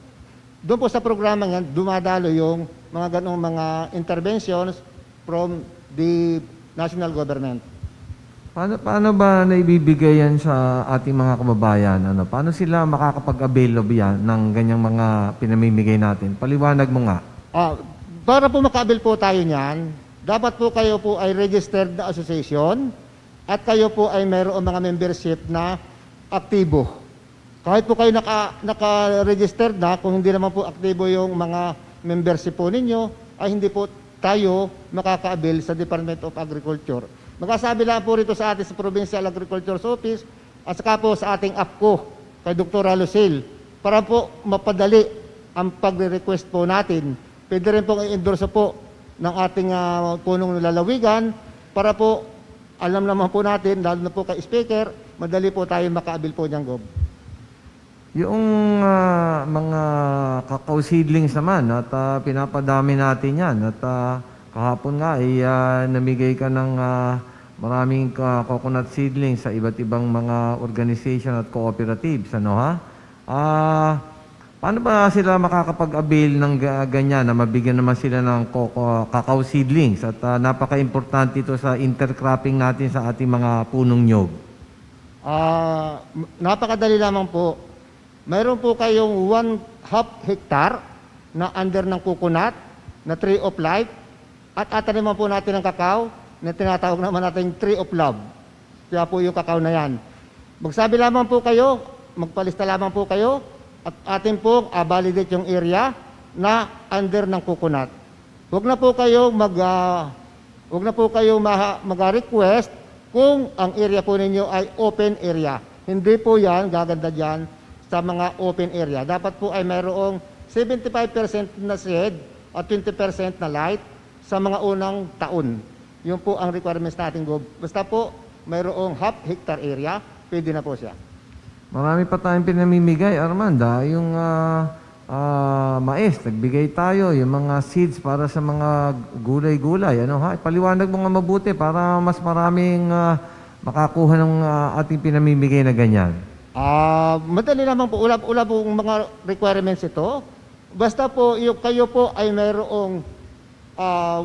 Doon po sa programa yan, dumadalo yung mga ganong mga interventions from the national government. Paano ba naibibigay yan sa ating mga kababayan? Paano sila makakapag-avail ng ganyang mga pinamimigay natin? Paliwanag mo nga. Para po maka-avail po tayo niyan, dapat po kayo po ay registered na association at kayo po ay mayroong mga membership na aktibo. Kahit po kayo naka-registered na, kung hindi naman po aktibo yung mga membership po ninyo, ay hindi po tayo makaka-avail sa Department of Agriculture. Magkasabi lang po rito sa ating sa Provincial Agriculture Office at saka po sa ating APCO kay Dr. Lucille para po mapadali ang pagre-request po natin. Pwede rin pong i-endorse po ng ating punong lalawigan para po alam naman po natin, lalo na po kay Speaker, madali po tayo maka-avail po niyang Gob. Yung mga cacao seedlings naman at pinapadami natin yan at kahapon nga ay namigay ka ng maraming coconut seedlings sa iba't ibang mga organization at cooperatives. Paano ba sila makakapag-avail ng ganyan na mabigyan naman sila ng cacao seedlings? At napaka-importante ito sa intercropping natin sa ating mga punong nyog. Napakadali lamang po. Mayroon po kayong 1/2 hectare na under ng coconut na Tree of Life at ataniman po natin ng kakao na tinatawag naman natin Tree of Love. Kaya po yung kakao na yan. Magsabi lamang po kayo, magpalista lamang po kayo at atin po validate yung area na under ng coconut. Huwag na po kayo mag-request kung ang area po ninyo ay open area. Hindi po yan, gaganda dyan sa mga open area. Dapat po ay mayroong 75% na shade at 20% na light sa mga unang taon. Yun po ang requirements natin, Gob. Basta po mayroong 1/2 hectare area, pwede na po siya. Marami pa tayong pinamimigay, Armanda. Yung mais, nagbigay tayo. Yung mga seeds para sa mga gulay-gulay. Paliwanag mo nga mabuti para mas maraming makakuha ng ating pinamimigay na ganyan. Madali naman po, ula po mga requirements ito. Basta po, kayo po ay mayroong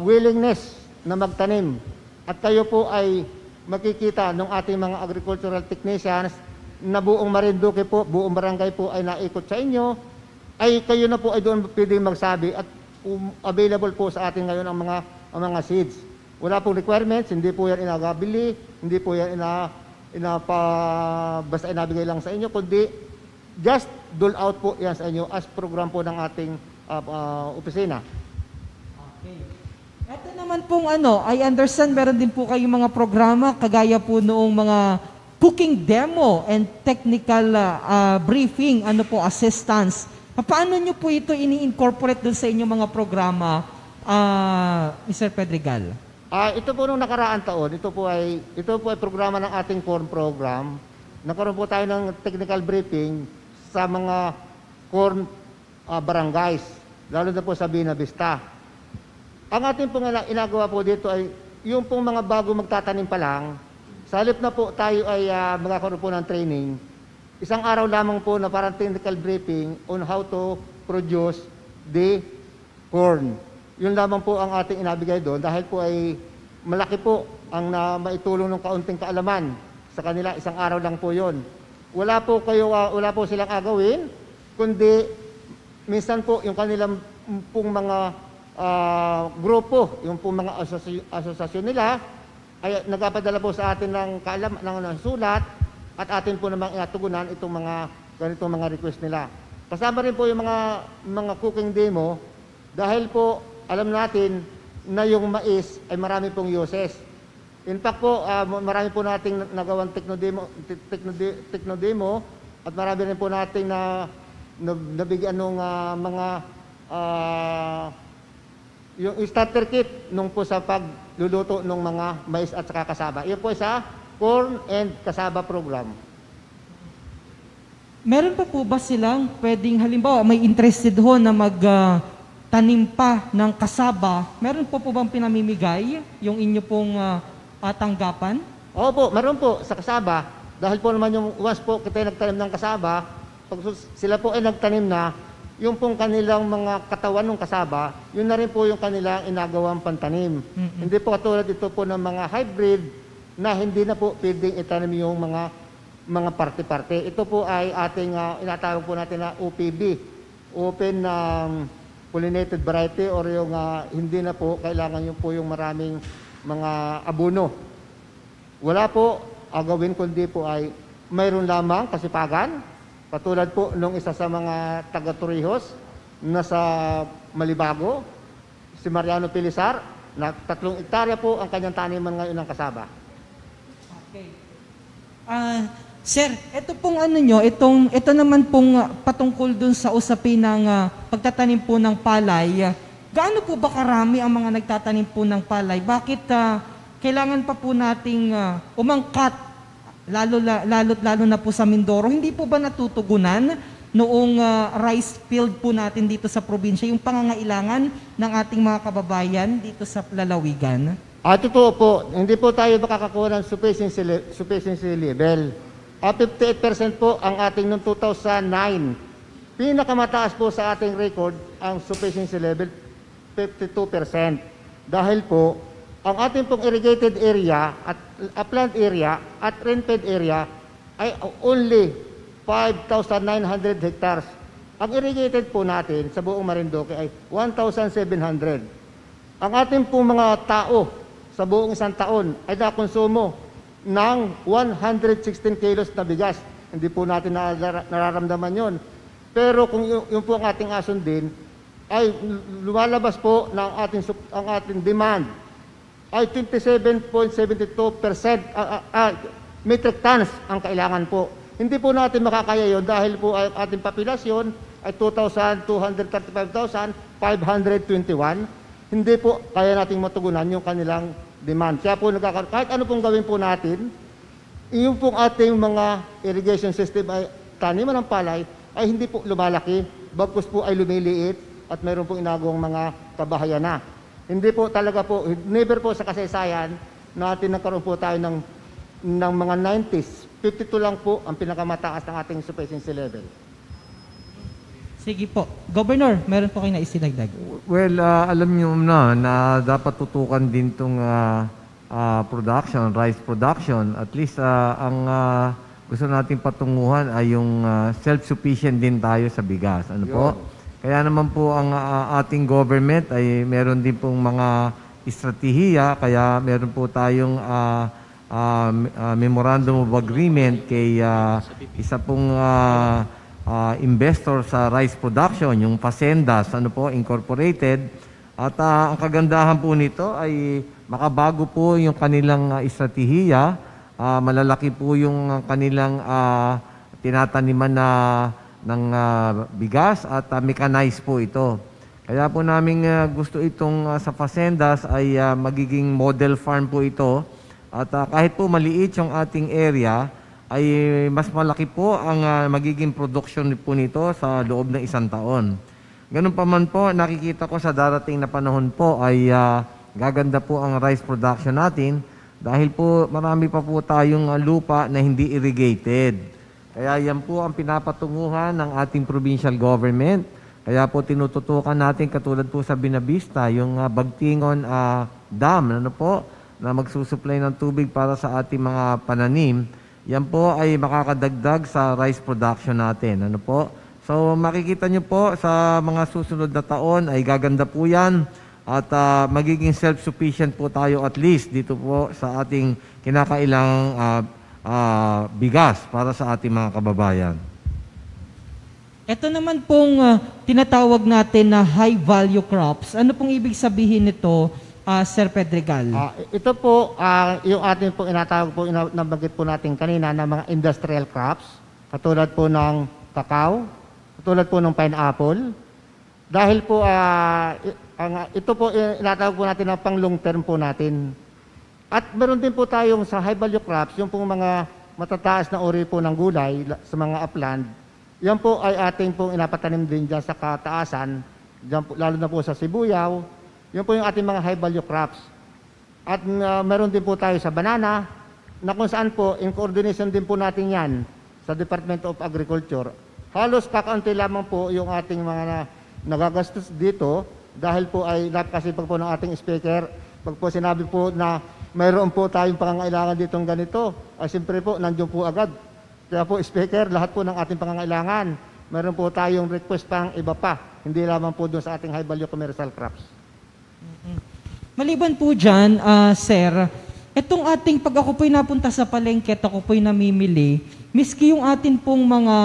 willingness na magtanim at kayo po ay makikita ng ating mga agricultural technicians na buong Marinduque po, buong barangay po ay naikot sa inyo, ay kayo na po ay doon pwedeng magsabi at available po sa atin ngayon ang mga seeds. Wala pong requirements, hindi po yan inagabili, hindi po yan basta inabigay lang sa inyo, kundi just dole out po yan sa inyo as program po ng ating opisina. Okay. Ito naman pong I understand meron din po kayong mga programa kagaya po noong mga cooking demo and technical briefing, assistance. Paano nyo po ito ini-incorporate doon sa inyong mga programa, Mr. Pedregal? Ito po nung nakaraan taon, ito po ay programa ng ating corn program. Nagkaroon po tayo ng technical briefing sa mga corn barangays, lalo na po sa Bina Vista. Ang ating pong inagawa po dito ay yung pong mga bago magtatanim pa lang, sa halip na po tayo ay magkakaroon po ng training, isang araw lamang po na parang technical briefing on how to produce the corn. Yun lamang po ang ating inabigay doon dahil po ay malaki po ang maitulong ng kaunting kaalaman sa kanila. Isang araw lang po yun. Wala po silang agawin, kundi minsan po yung kanilang pong mga grupo, yung pong mga asosasyon nila, ay nagpapadala po sa atin ng kaalaman, ng sulat at atin po namang inatugunan itong mga ganitong mga request nila. Kasama rin po yung mga cooking demo dahil po alam natin na yung mais ay marami pong uses. In fact po, marami po nating nagawang techno-demo at marami rin po nating nabigyan ng mga yung starter kit nung po sa pagluluto ng mga mais at saka kasaba. Iyon po sa corn and kasaba program. Meron pa po ba silang pwedeng, halimbawa, may interested ho na tanim pa ng kasaba? Meron po bang pinamimigay yung inyo pong tanggapan? Opo, meron po sa kasaba. Dahil po naman yung once po kita nagtanim ng kasaba, pag sila po ay nagtanim na, yung pong kanilang mga katawan ng kasaba, yun na rin po yung kanilang inagawang pantanim. Hindi po katulad ito po ng mga hybrid na hindi na po pwedeng itanim yung mga parte-parte. Ito po ay ating inatawag po natin na OPB, Open Pollinated Variety, or yung hindi na po kailangan yung po yung maraming mga abono. Wala po gawin kundi po ay mayroon lamang kasipagan. Patulad po nung isa sa mga taga-Torrijos na sa Malibago, si Mariano Pilisar, na 3 hektarya po ang kanyang taniman ngayon ng kasaba. Okay. Sir, ito pong ito naman pong patungkol dun sa usapin ng pagtatanim po ng palay. Gaano po ba karami ang mga nagtatanim po ng palay? Bakit kailangan pa po nating umangkat lalo na po sa Mindoro? Hindi po ba natutugunan noong rice field po natin dito sa probinsya yung pangangailangan ng ating mga kababayan dito sa lalawigan? Totoo po, hindi po tayo makakakuha ng sufficiency level. 58% po ang ating noong 2009. Pinakamataas po sa ating record ang sufficiency level, 52%. Dahil po, ang ating pong irrigated area at upland area at rainfed area ay only 5,900 hectares. Ang irrigated po natin sa buong Marinduque ay 1,700. Ang ating pong mga tao sa buong isang taon ay nakonsumo ng 116 kilos na bigas. Hindi po natin nararamdaman yon. Pero kung yung po ang ating asundin, ay lumalabas po ng ang ating demand ay 27.72% metric tons ang kailangan po. Hindi po natin makakaya yon dahil po ang ating populasyon ay 2,235,521. Hindi po kaya nating matugunan yung kanilang demand. Kaya po kahit ano pong gawin po natin, yung pong ating mga irrigation system ay taniman ng palay ay hindi po lumalaki, bagkus po ay lumiliit at mayroon pong inagawang mga kabahayan na. Hindi po talaga po, never po sa kasaysayan natin nagkaroon po tayo ng mga 90s. 52 lang po ang pinakamataas ng ating sufficiency level. Sige po. Governor, meron po kayo na isinagdag. Well, alam niyo na dapat tutukan din itong production, rice production. At least ang gusto nating patunguhan ay yung self-sufficient din tayo sa bigas. Ano po? Kaya naman po ang ating government ay meron din pong mga estratehiya, kaya meron po tayong memorandum of agreement kay isa pong investor sa rice production, yung Facendas, Incorporated. At ang kagandahan po nito ay makabago po yung kanilang estratehiya, malalaki po yung kanilang tinataniman ng bigas at mechanized po ito. Kaya po namin gusto itong sa Facendas ay magiging model farm po ito. At kahit po maliit yung ating area, ay mas malaki po ang magiging production po nito sa loob ng 1 taon. Ganun pa man po, nakikita ko sa darating na panahon po ay gaganda po ang rice production natin dahil po marami pa po tayong lupa na hindi irrigated. Kaya yan po ang pinapatunguhan ng ating provincial government. Kaya po tinututukan natin katulad po sa Binavista, yung Bagtingon Dam, na magsusupply ng tubig para sa ating mga pananim. Yan po ay makakadagdag sa rice production natin. So makikita nyo po sa mga susunod na taon ay gaganda po yan at magiging self-sufficient po tayo at least dito po sa ating kinakailangang bigas para sa ating mga kababayan. Ito naman pong tinatawag natin na high value crops. Ano pong ibig sabihin nito, Sir Pedregal? Ito po, yung ating pong inatawag po, nabanggit po natin kanina na mga industrial crops, katulad po ng kakao, katulad po ng pineapple. Dahil po, ito po, inatawag po natin na pang long term po natin. At meron din po tayong sa high value crops, yung pong mga matataas na uri po ng gulay sa mga upland, Yan po ay ating pong inapatanim din dyan sa kataasan, dyan po, lalo na po sa Sibuyaw. Yan po yung ating mga high value crops. At meron din po tayo sa banana, na kung saan po, in coordination din po natin yan sa Department of Agriculture. Halos kakaunti lamang po yung ating mga nagagastos dito dahil po ay napakasipag po ng ating speaker. Pag po sinabi po na mayroon po tayong pangangailangan ditong ganito, ay siyempre po, nandiyon po agad. Kaya po, speaker, lahat po ng ating pangangailangan, meron po tayong request pang iba pa, hindi lamang po doon sa ating high value commercial crops. Maliban po dyan, sir, itong ating pag ako po'y napunta sa palengke at ako po'y namimili, miski yung atin pong mga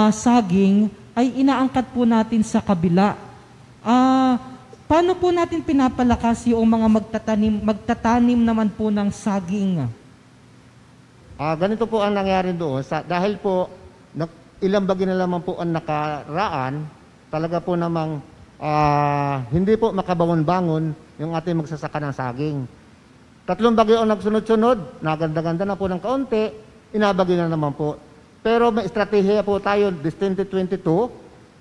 saging ay inaangkat po natin sa kabila. Paano po natin pinapalakas yung mga magtatanim naman po ng saging? Ganito po ang nangyari doon. Dahil po, ilang bagyo na lamang po ang nakaraan, talaga po namang hindi po makabangon-bangon yung ating magsasaka ng saging. 3 bagyo ang nagsunod-sunod, naganda-ganda na po ng kaunti, inabagyo na naman po. Pero may estratehiya po tayo, this 2022,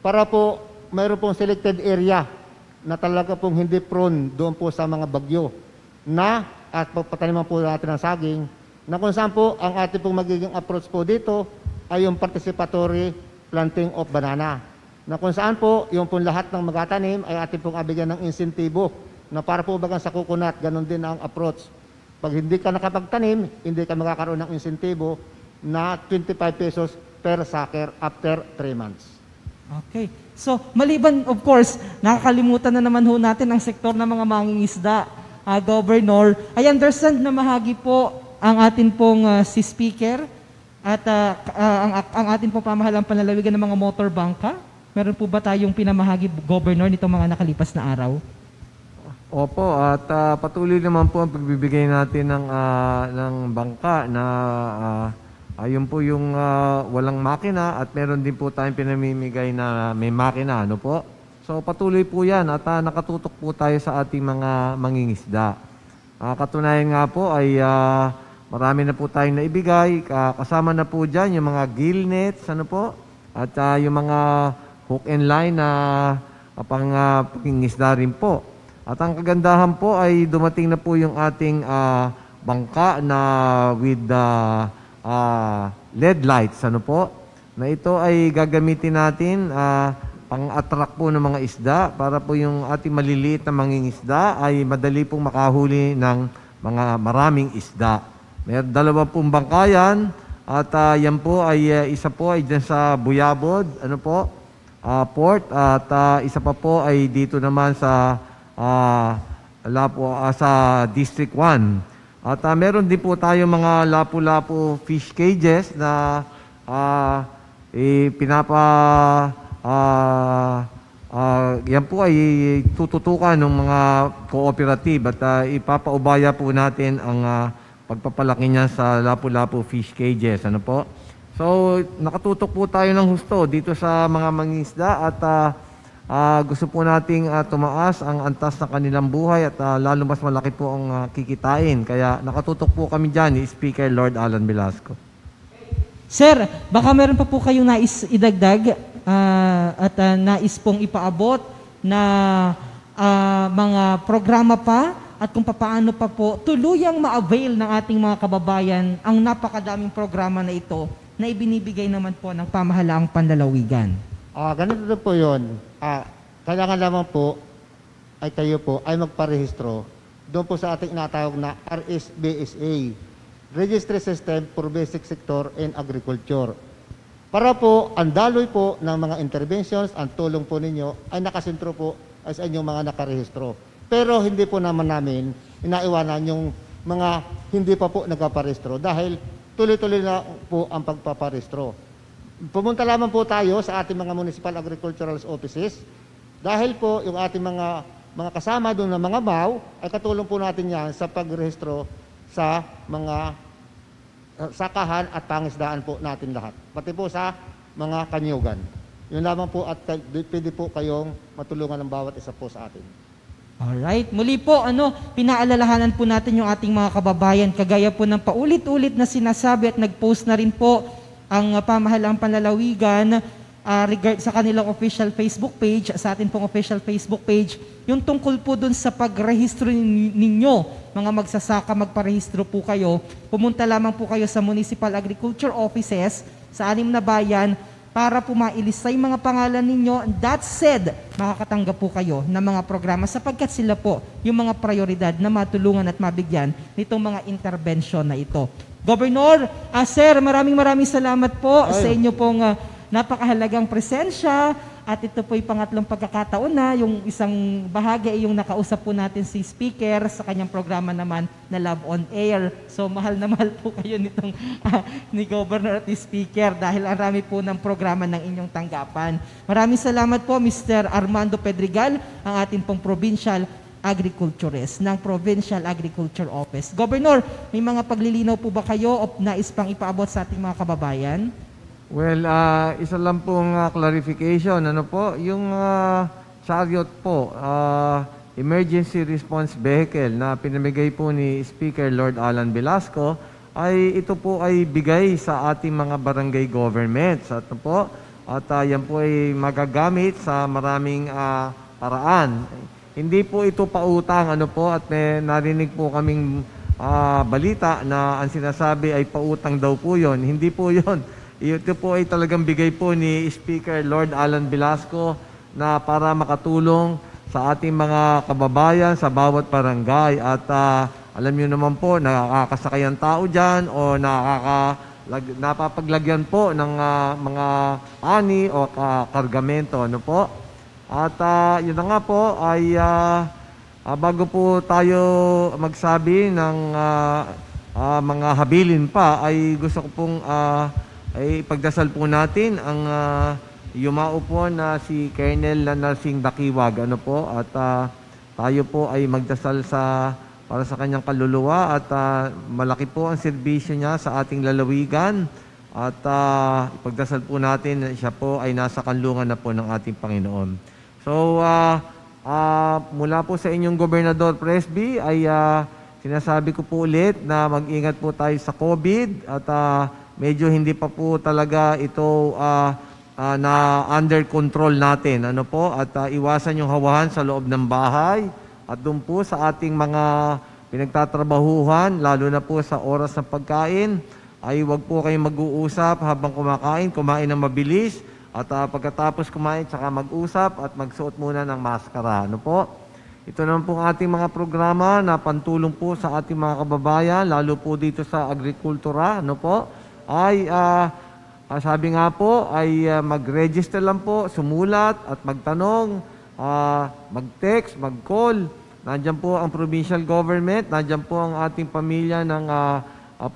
para po mayroon pong selected area na talaga pong hindi prone doon po sa mga bagyo na at pataniman po natin ng saging, na kung saan po ang ating pong magiging approach po dito ay yung participatory planting of banana. Na kung saan po yung pong lahat ng magatanim ay ating pong abigyan ng insentibo na para po bagang sa coconut, ganun din ang approach. Pag hindi ka nakapagtanim, hindi ka magkakaroon ng insentibo na 25 pesos per sucker after 3 months. Okay. So, maliban, of course, nakakalimutan na naman ho natin ang sektor ng mga mangingisda. Governor, I understand na mahagi po ang atin pong si Speaker at ang atin pong pamahalang panlalawigan ng mga motor bangka. Meron po ba tayong pinamahagi, Governor, nitong mga nakalipas na araw? Opo, at patuloy naman po ang pagbibigay natin ng bangka na ayun po yung walang makina at meron din po tayong pinamimigay na may makina, ano po? So patuloy po yan at nakatutok po tayo sa ating mga mangingisda. Katunayan nga po ay marami na po tayong naibigay, kasama na po dyan yung mga gill nets, ano po? At yung mga hook and line na pangingisda rin po. At ang kagandahan po ay dumating na po yung ating bangka na with LED lights, ano po? Na ito ay gagamitin natin pang-attract po ng mga isda para po yung ating maliliit na mangingisda ay madali pong makahuli ng mga maraming isda. May 2 pong bangka yan at yan po ay isa po ay dyan sa Buyabod, ano po? Port at isa pa po ay dito naman sa sa District 1. At meron din po tayo mga lapu-lapu fish cages na yan po ay tututukan ng mga cooperative at ipapaubaya po natin ang pagpapalaki niya sa lapu-lapu fish cages. Ano po? So, nakatutok po tayo ng husto dito sa mga mangingisda at gusto po nating tumaas ang antas ng kanilang buhay at lalo mas malaki po ang kikitain. Kaya nakatutok po kami dyan ni Speaker Lord Alan Velasco. Sir, baka meron pa po kayong nais idagdag at nais pong ipaabot na mga programa pa at kung paano pa po tuluyang ma-avail ng ating mga kababayan ang napakadaming programa na ito na ibinibigay naman po ng pamahalaang panlalawigan. Ganito po yun. Kailangan lamang po ay kayo po ay magparehistro doon po sa ating inatawag na RSBSA, Registry System for Basic Sector in Agriculture. Para po, ang daloy po ng mga interventions, ang tulong po ninyo ay nakasentro po sa inyong mga nakarehistro. Pero hindi po naman namin inaiwanan yung mga hindi pa po nagpaparehistro dahil tuloy-tuloy na po ang pagpaparehistro. Pumunta lamang po tayo sa ating mga municipal agricultural offices dahil po yung ating mga kasama doon na mga MAU ay katulong po natin yan sa pagrehistro sa mga sakahan at pangisdaan po natin lahat. Pati po sa mga kanyugan. Yun lamang po at pwede po kayong matulungan ng bawat isa po sa atin. Alright. Muli po, pinaalalahanan po natin yung ating mga kababayan. Kagaya po ng paulit-ulit na sinasabi at nag-post na rin po ang pamahalaang panlalawigan regard sa kanilang official Facebook page, sa atin pong official Facebook page, yung tungkol po dun sa pagrehistro ninyo, mga magsasaka, magparehistro po kayo. Pumunta lamang po kayo sa Municipal Agriculture Offices sa 6 na bayan para po mailista yung mga pangalan ninyo. That said, makakatanggap po kayo ng mga programa sapagkat sila po yung mga prioridad na matulungan at mabigyan nitong mga intervention na ito. Governor, Sir, maraming salamat po sa inyo pong napakahalagang presensya at ito po yung pangatlong pagkakataon na yung isang bahagi ay yung nakausap po natin si Speaker sa kanyang programa naman na Love on Air. So mahal na mahal po kayo nitong ni Governor at ni Speaker dahil ang rami po ng programa ng inyong tanggapan. Maraming salamat po Mr. Armando Pedregal, ang ating pong Provincial Agriculturist ng Provincial Agriculture Office. Governor, may mga paglilinaw po ba kayo o nais pang ipaabot sa ating mga kababayan? Well, isa lang pong clarification. Ano po? Yung chariot po, emergency response vehicle na pinamigay po ni Speaker Lord Alan Velasco, ay ito po ay bigay sa ating mga barangay governments. At po, yan po ay magagamit sa maraming paraan. Hindi po ito pautang, ano po, at may narinig po kaming balita na ang sinasabi ay pautang daw po yon. Hindi po yon. Ito po ay talagang bigay po ni Speaker Lord Alan Velasco na para makatulong sa ating mga kababayan sa bawat barangay. At alam niyo naman po, nakakasakay ang tao dyan o napapaglagyan po ng mga ani o kargamento. Ano po? At yun na nga po ay bago po tayo magsabi ng mga habilin pa, ay gusto ko pong ay ipagdasal po natin ang yumao po na si Colonel Narsing Dakiwag. Ano po? At tayo po ay magdasal para sa kanyang kaluluwa at malaki po ang serbisyo niya sa ating lalawigan. At ipagdasal po natin siya po ay nasa kanlungan na po ng ating Panginoon. So, mula po sa inyong Gobernador Presby ay sinasabi ko po ulit na mag-ingat po tayo sa COVID at medyo hindi pa po talaga ito na under control natin. Ano po? At iwasan yung hawahan sa loob ng bahay at doon po sa ating mga pinagtatrabahuhan, lalo na po sa oras ng pagkain, ay wag po kayong mag-uusap habang kumakain, kumain ng mabilis at pagkatapos kumain, tsaka mag-usap at magsuot muna ng maskara. Ano po? Ito naman po ang ating mga programa na pantulong po sa ating mga kababayan, lalo po dito sa agrikultura. Ano po? Ay sabi nga po ay mag-register lang po, sumulat at magtanong, mag-text, mag-call. Nandiyan po ang provincial government, nandiyan po ang ating pamilya ng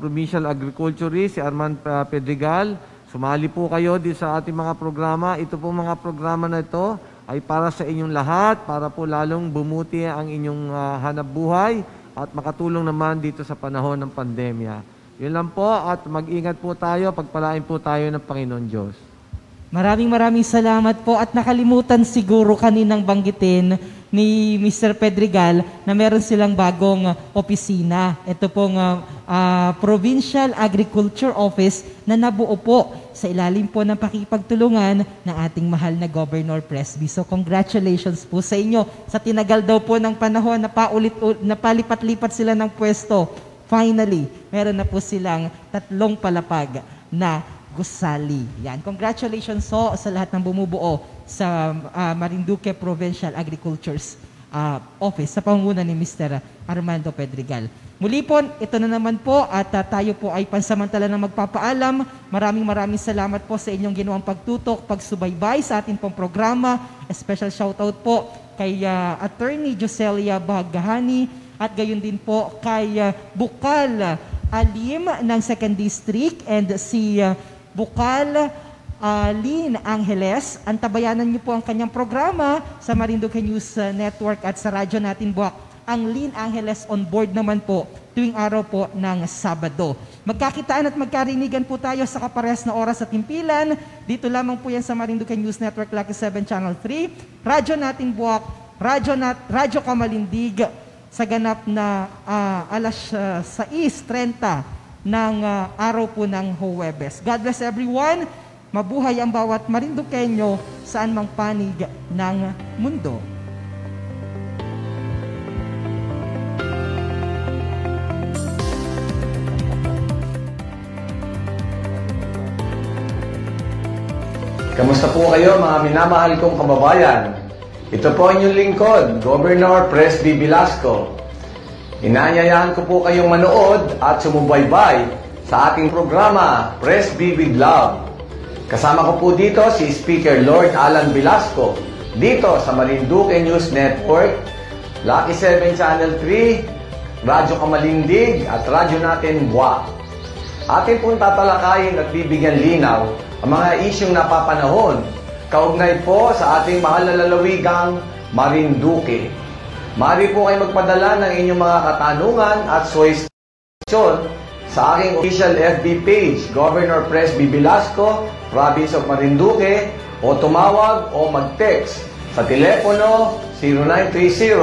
provincial agriculturist, si Armand Pedregal. Sumali po kayo dito sa ating mga programa. Ito po mga programa na ito ay para sa inyong lahat, para po lalong bumuti ang inyong hanap buhay at makatulong naman dito sa panahon ng pandemya. Yun lang po at mag-ingat po tayo, pagpalain po tayo ng Panginoon Diyos. Maraming salamat po at nakalimutan siguro kaninang banggitin ni Mr. Pedregal na meron silang bagong opisina. Ito pong Provincial Agriculture Office na nabuo po sa ilalim po ng pakipagtulungan ng ating mahal na Governor Presby. So congratulations po sa inyo. Sa tinagal daw po ng panahon na palipat-lipat sila ng pwesto. Finally, meron na po silang 3 palapag na gusali. Yan. Congratulations po sa lahat ng bumubuo sa Marinduque Provincial Agriculture's Office sa pangunguna ni Mr. Armando Pedregal. Muli po, ito na naman po at tayo po ay pansamantala na magpapaalam. Maraming salamat po sa inyong ginawang pagtutok, pagsubaybay sa ating pong programa. A special shoutout po kay Attorney Joselia Bahagahani at gayon din po kay Bukal Alim ng 2nd District and si Bukal Lynn Angeles. Antabayanan niyo po ang kanyang programa sa Marinduque News Network at sa radyo natin buwak. Ang Lynn Angeles on board naman po tuwing araw po ng Sabado. Magkakitaan at magkarinigan po tayo sa kaparehas na oras at timpilan. Dito lamang po yan sa Marinduque News Network Lucky 7 Channel 3. Radyo natin buwak, Radyo Kamalindig sa ganap na alas 6:30 ng araw po ng Huwebes. God bless everyone. Mabuhay ang bawat Marinduqueño saan mang panig ng mundo. Kamusta po kayo mga minamahal kong kababayan? Ito po ang inyong lingkod, Governor Presby Velasco. Inaanyayahan ko po kayong manood at sumubaybay sa ating programa, Presby with Love. Kasama ko po dito si Speaker Lord Alan Velasco, dito sa Marinduque News Network, Lucky 7 Channel 3, Radyo Kamalindig at Radyo Natin Buwa. Atin pong tatalakayin at bibigyan linaw ang mga isyong napapanahon kaugnay po sa ating mahal na lalawigang Marinduque. Maaari po kayo magpadala ng inyong mga katanungan at suwestyon sa aking official FB page, Governor Presby Velasco, Province of Marinduque, o tumawag o mag-text sa telepono 0930